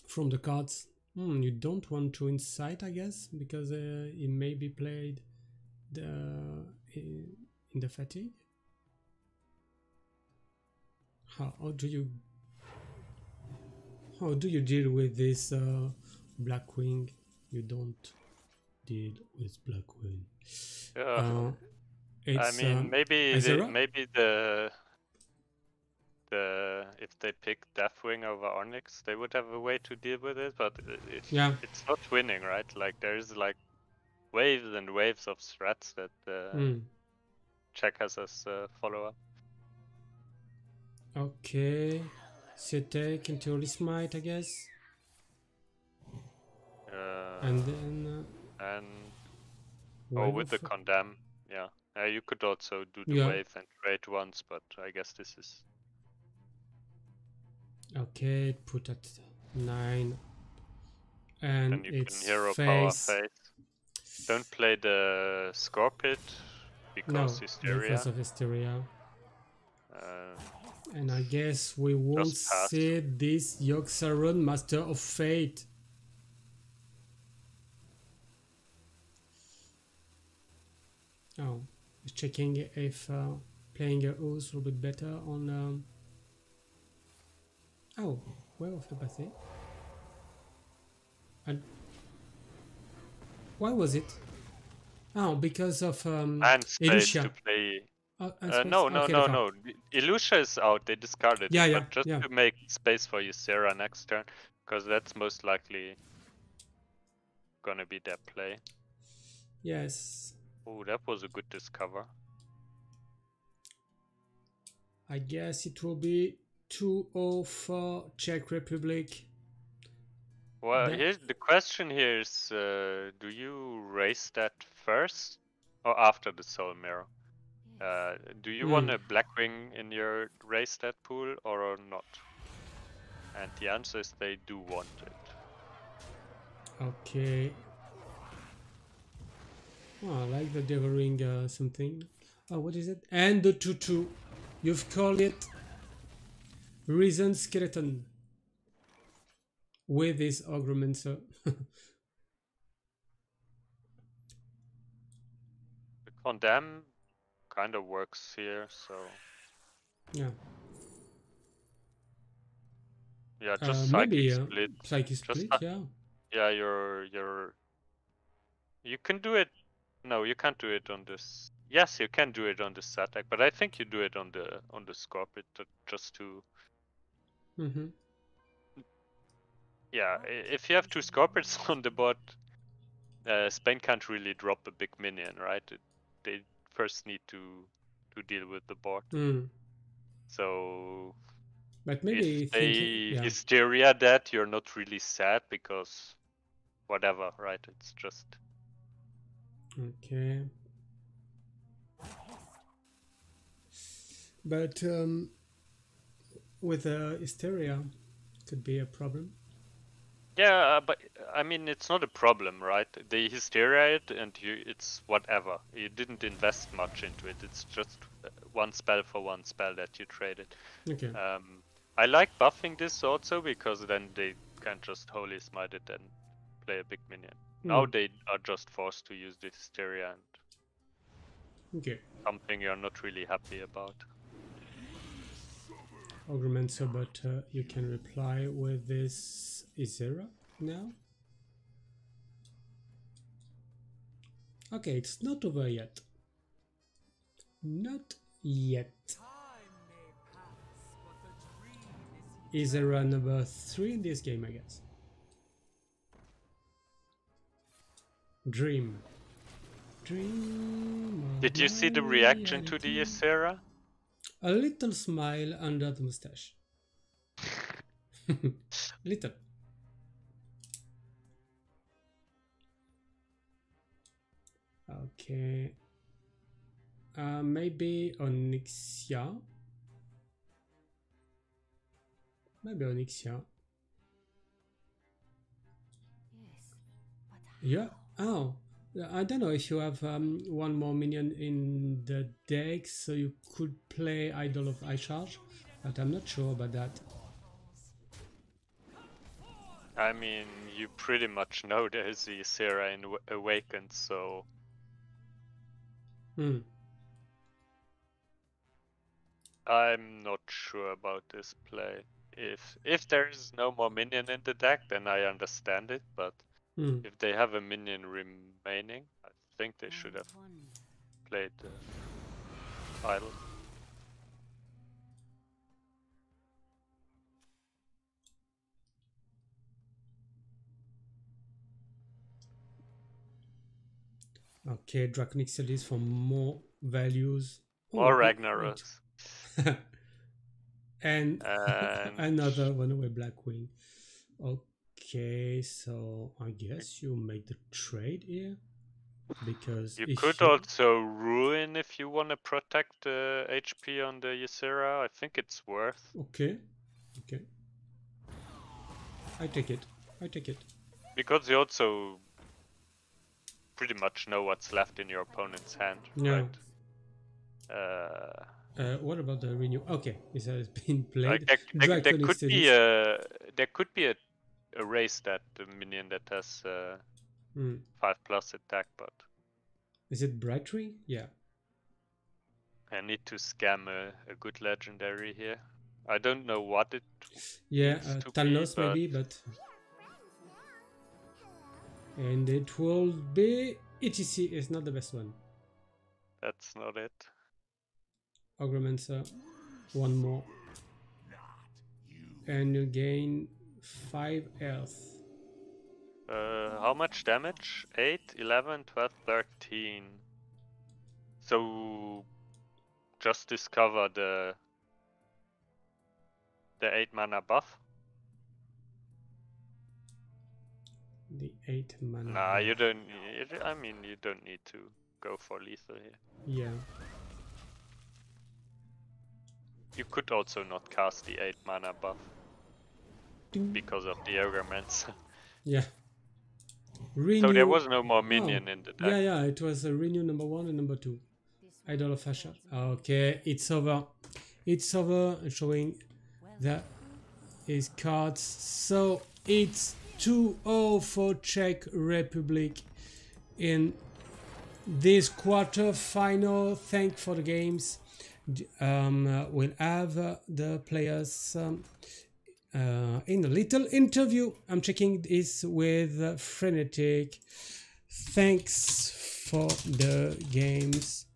from the cards. You don't want to incite, I guess, because it may be played in the fatigue. How do you deal with this Blackwing? You don't deal with Blackwing. I It's mean, maybe Azera? the if they pick Deathwing over Onyx, they would have a way to deal with it, but Yeah. it's not winning, right? Like there's like waves and waves of threats that Czech has as follow-up. Okay. So take into Holy Smite, I guess. And then with the Condemn, yeah. You could also do the wave and trade once, but I guess this is... Okay, put at 9. And then you it's can hero face. power face. Don't play the Scorpit because Hysteria. Because of Hysteria. And I guess we won't see this Yogg-Saron Master of Fate. Oh, checking if playing a Oath will be better on... Oh, where of the Bathy? And why was it? Oh, because of and space to play. No. Illusia is out. They discarded it, but just to make space for Ysera next turn, because that's most likely gonna be their play. Yes. Oh, that was a good discover. I guess it will be 2-0 for Czech Republic. Well, here's the question here is, do you raise that first or after the Soul Mirror? Do you want a Blackwing in your raise stat pool or not? And the answer is they do want it. Okay. Oh, I like the devouring something. Oh, what is it? And the 2-2. You've called it Reason Skeleton. With this Augmentor. The Condemn kind of works here, so... Yeah. Yeah, just maybe Split. Psychic Split, yeah. Yeah, you can do it. No, you can't do it on this. Yes, you can do it on the Satek, but I think you do it on the Scorpit just to... Yeah, if you have 2 Scorpits on the board, Spain can't really drop a big minion, right? They first need to deal with the board. So... But maybe if they Hysteria that, you're not really sad because whatever, right? It's just... Okay. But with Hysteria, could be a problem. Yeah, but I mean, it's not a problem, right? They Hysteria it and it's whatever. You didn't invest much into it. It's just one spell for one spell that you traded. Okay. I like buffing this also because then they can just Holy Smite it and play a big minion. Now they are just forced to use the Hysteria and something you're not really happy about. Augmentor, but you can reply with this Ysera now. Okay, it's not over yet. Not yet. Ysera number 3 in this game, I guess. Dream. Did you see the reaction to the Ysera? A little smile under the mustache. Little. Okay. Maybe Onyxia. Maybe Onyxia. Yeah. Oh. I don't know if you have one more minion in the deck, so you could play Idol of Eye Charge, but I'm not sure about that. I mean, you pretty much know there's the Ysera in Awakened, so... I'm not sure about this play. If there is no more minion in the deck, then I understand it. But Hmm. if they have a minion remaining, I think they should have played idle. Okay, Draconic Studies for more values. Or Oh, Ragnaros. and And another runaway Blackwing. Okay, so I guess you make the trade here because you if could you also ruin if you want to protect the HP on the Ysera. I think it's worth. okay, I take it. Because you also pretty much know what's left in your opponent's hand, Yeah. right? What about the renew? Okay, this has been Like played. there Draconic could Studies. be a race that the minion that has 5+ attack, but Is it Brightry? Yeah. I need to scam a good legendary here. I don't know what it Yeah, needs to Talnos be, maybe, but and it will be ETC is not the best one. that's not it. Ogromancer, one more, and you gain 5 health. How much damage? 8, 11, 12, 13. So just discover the 8 mana buff. The 8 mana. Nah, buff. you don't. I mean, you don't need to go for lethal here. Yeah. You could also not cast the 8 mana buff because of the Ogromancer. Yeah. Renew. So there was no more minion in the deck. Yeah, it was a renew number 1 and number 2. Idol of Asher. Okay, it's over. It's over, showing that his cards. So it's 2-0 for Czech Republic in this quarter final. Thank for the games. We'll have the players in a little interview. I'm checking this with Frenetic. Thanks for the games.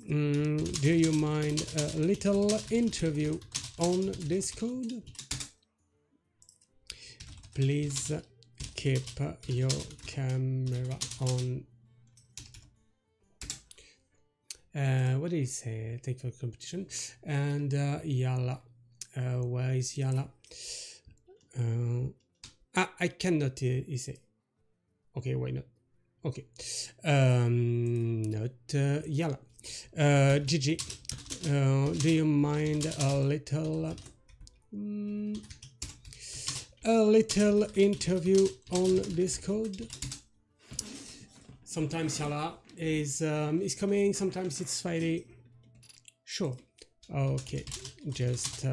Do you mind a little interview on Discord? Please keep your camera on. What did he say? Thank you for the competition. And Yala. Where is Yala? I cannot say. Okay, why not? Okay. Not Yala. Gigi, do you mind a little interview on Discord? Sometimes Yala is coming, sometimes it's Friday. Sure. Okay, just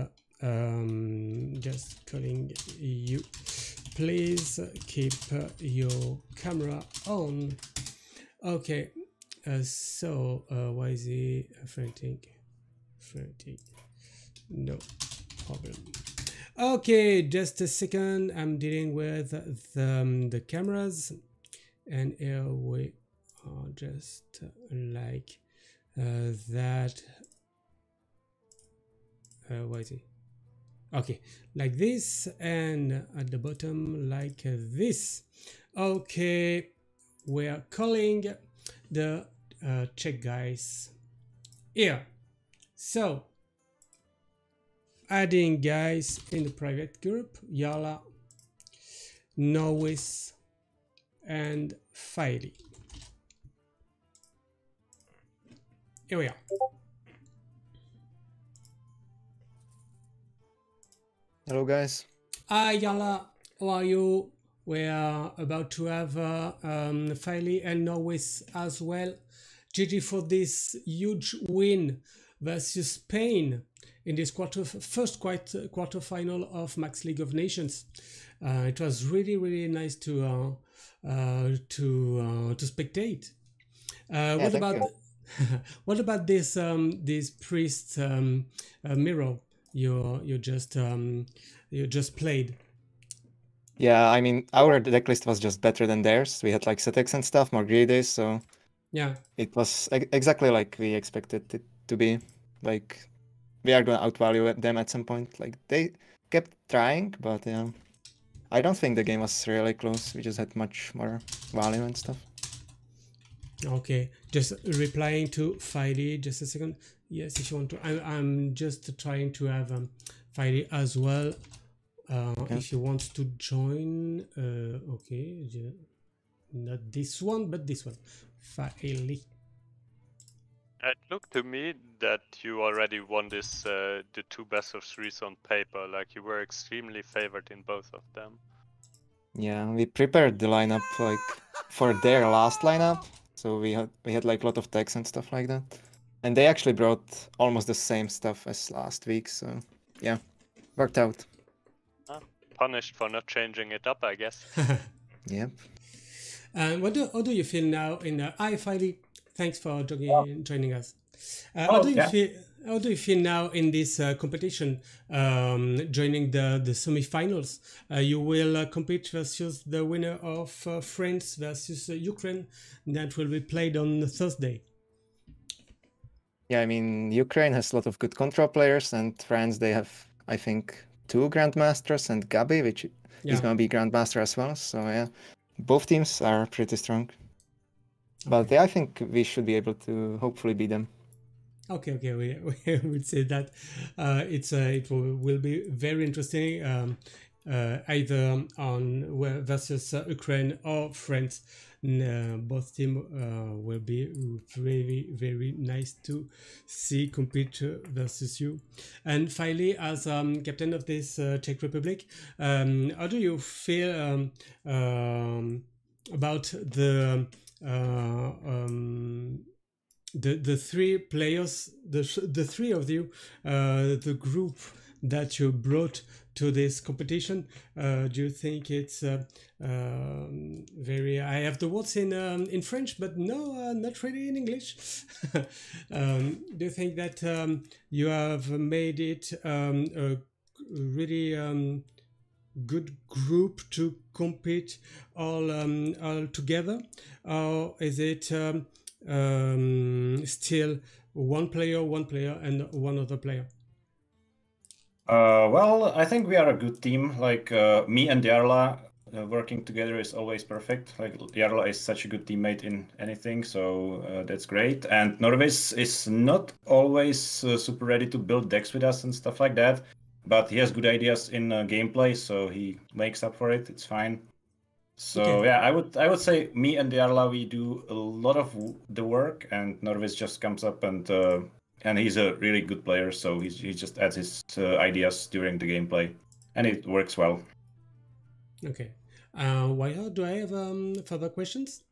calling you. Please keep your camera on. Okay. So why is he frantic? No problem. Okay, just a second. I'm dealing with the cameras, and here we are, just like that. Why is he? Okay, like this, and at the bottom like this. Okay, we are calling the Czech guys here. So adding guys in the private group: Yala, Norwis, and Filey. Here we are. Hello guys. Hi Yala, how are you? We are about to have Filey and Norwis as well. GG for this huge win versus Spain in this first quarter final of Max League of Nations. It was really nice to spectate. What about What about this priest mirror you just played? Yeah, I mean, our deck list was just better than theirs. We had like Setex and stuff, more greedies, so Yeah. it was exactly like we expected it to be. Like, we are going to outvalue them at some point. Like, they kept trying, but yeah, I don't think the game was really close. We just had much more value and stuff. Okay, just replying to Filey, just a second. Yes, if you want to, I'm just trying to have Filey as well. If you want to join, okay, not this one, but this one, Filey. It looked to me that you already won this the 2 best of 3s on paper. Like you were extremely favored in both of them. Yeah, we prepared the lineup like for their last lineup, so we had like a lot of decks and stuff like that, and they actually brought almost the same stuff as last week. So yeah, worked out. Punished for not changing it up, I guess. Yep. And how do you feel now? Hi, Filey. Thanks for joining us. How do you feel now in this competition? Joining the semi-finals, you will compete versus the winner of France versus Ukraine that will be played on Thursday. Yeah, I mean, Ukraine has a lot of good control players, and France, they have, I think, 2 Grandmasters and Gabi, which is going to be Grandmaster as well. So yeah, both teams are pretty strong. But yeah, I think we should be able to hopefully beat them. Okay, we would say that it will be very interesting, either on versus Ukraine or France. Both teams will be very nice to see compete versus you. And finally, as captain of this Czech Republic, how do you feel about the 3 players, the 3 of you, the group that you brought to this competition? Do you think it's very? I have the words in French, but no, not really in English. Do you think that you have made it a really good group to compete all together, or is it still one player, and one other player? Well, I think we are a good team. Like me and Jarla working together is always perfect. Like Jarla is such a good teammate in anything, so that's great. And Norvis is not always super ready to build decks with us and stuff like that, but he has good ideas in gameplay, so he makes up for it. It's fine. So okay. Yeah, I would say me and Jarla, we do a lot of the work, and Norvis just comes up and he's a really good player, so he just adds his ideas during the gameplay, and it works well. Okay. Why do I have further questions?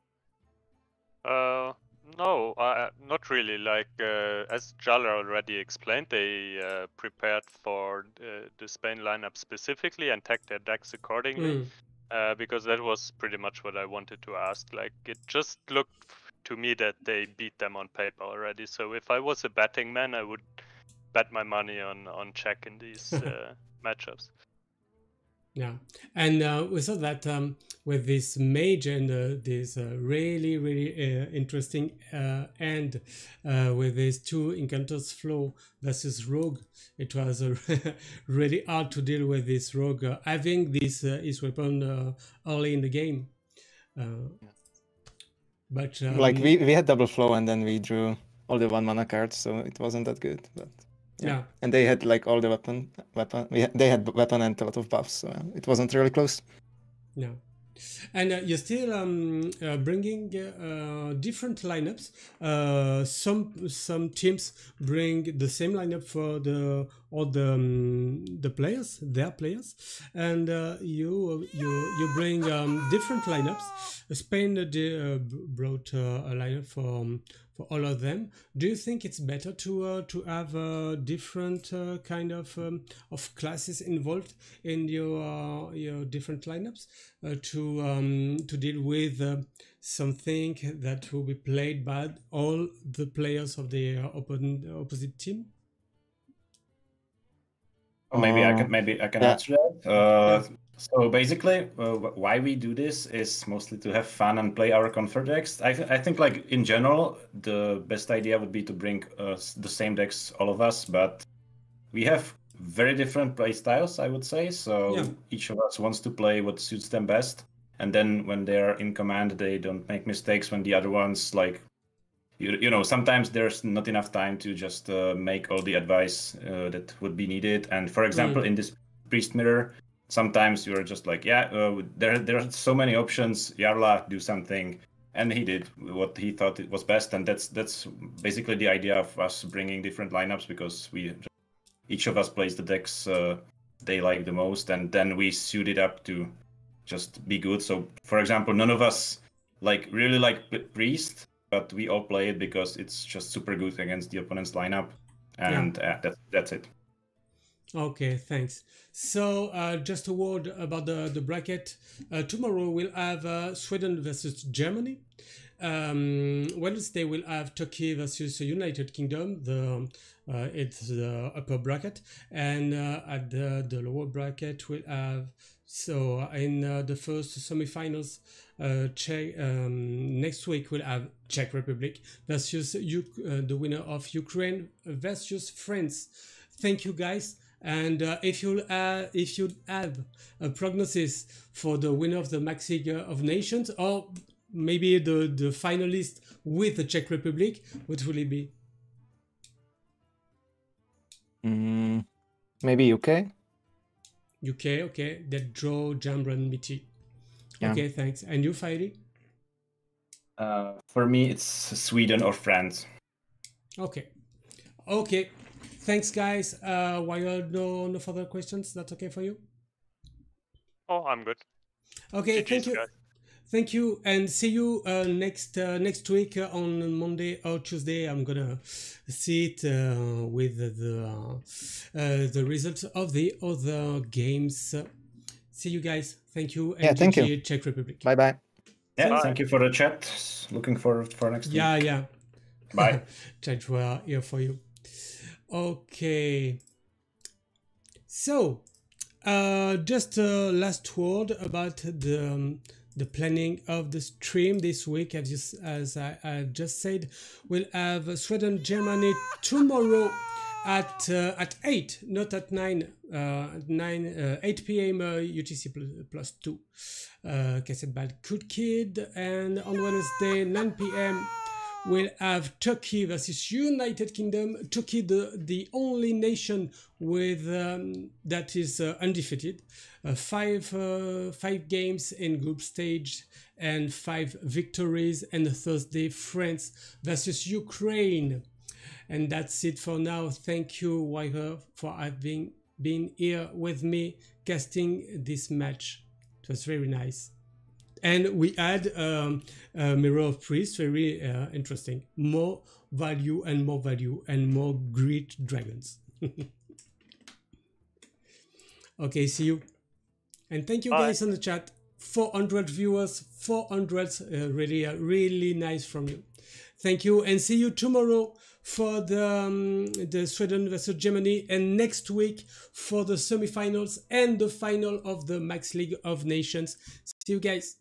No, not really. Like as Jala already explained, they prepared for the Spain lineup specifically and tagged their decks accordingly. Because that was pretty much what I wanted to ask. Like it just looked to me that they beat them on paper already. So if I was a betting man, I would bet my money on Czech in these matchups. Yeah, and we saw that with this mage and this really interesting end with these 2 encounters flow versus rogue. It was really hard to deal with this rogue having this his weapon early in the game. But like we had double flow and then we drew all the 1 mana cards, so it wasn't that good. But yeah. And they had like all the weapon. They had weapon and a lot of buffs, so it wasn't really close. Yeah, and you're still bringing different lineups. Some teams bring the same lineup for all the players, their players, and you bring different lineups. Spain brought a lineup for all of them. Do you think it's better to have different kind of classes involved in your different lineups to deal with something that will be played by all the players of the opposite team? Maybe I can yeah. answer that. So basically, why we do this is mostly to have fun and play our comfort decks. I think like in general, the best idea would be to bring the same decks, all of us, but we have very different play styles, I would say. So each of us wants to play what suits them best, and then when they're in command, they don't make mistakes. When the other ones like you know, sometimes there's not enough time to just make all the advice that would be needed. And for example, in this priest mirror, sometimes you're just like, there are so many options. Jarla, do something, and he did what he thought it was best. And that's basically the idea of us bringing different lineups, because each of us plays the decks they like the most, and then we suit it up to just be good. So for example, none of us really like priest, but we all play it because it's just super good against the opponent's lineup, and that's it. Okay, thanks. So just a word about the bracket. Tomorrow we'll have Sweden versus Germany. Wednesday we'll have Turkey versus United Kingdom. It's the upper bracket, and at the lower bracket we'll have, so in the first semifinals, next week we'll have Czech Republic versus the winner of Ukraine versus France. Thank you guys. And if you have a prognosis for the winner of the Max League of Nations, or maybe the finalist with the Czech Republic, what will it be? Maybe UK. UK, okay. That draw Jambran Miti. Yeah. Okay, thanks. And you, Fairy? For me, it's Sweden or France. Okay. Okay. Thanks, guys. While no further questions, that's okay for you? Oh, I'm good. Okay, GG's, thank you. guys. Thank you, and see you next week on Monday or Tuesday. I'm gonna see it with the results of the other games. See you guys. Thank you. And thank GG, you. Czech Republic. Bye bye. Yeah, Bye. thank you for the chat. Looking forward for next week. Yeah. Bye. Chat, we're here for you. Okay. So, just a last word about the planning of the stream this week. As I just said, we'll have Sweden Germany tomorrow at 8, not at 9. 8 p.m. UTC plus 2. Cassette Bad Good Kid, and on Wednesday 9 p.m. we'll have Turkey versus United Kingdom. Turkey, the only nation with that is undefeated. 5 games in group stage and 5 victories. And Thursday, France versus Ukraine. And that's it for now. Thank you, wiRer, for having been here with me casting this match. It was very nice. And we add Mirror of Priests, very interesting. More value and more great dragons. Okay, see you. And thank you guys on the chat. 400 viewers, 400, really nice from you. Thank you, and see you tomorrow for the Sweden versus Germany, and next week for the semifinals and the final of the Max League of Nations. See you guys.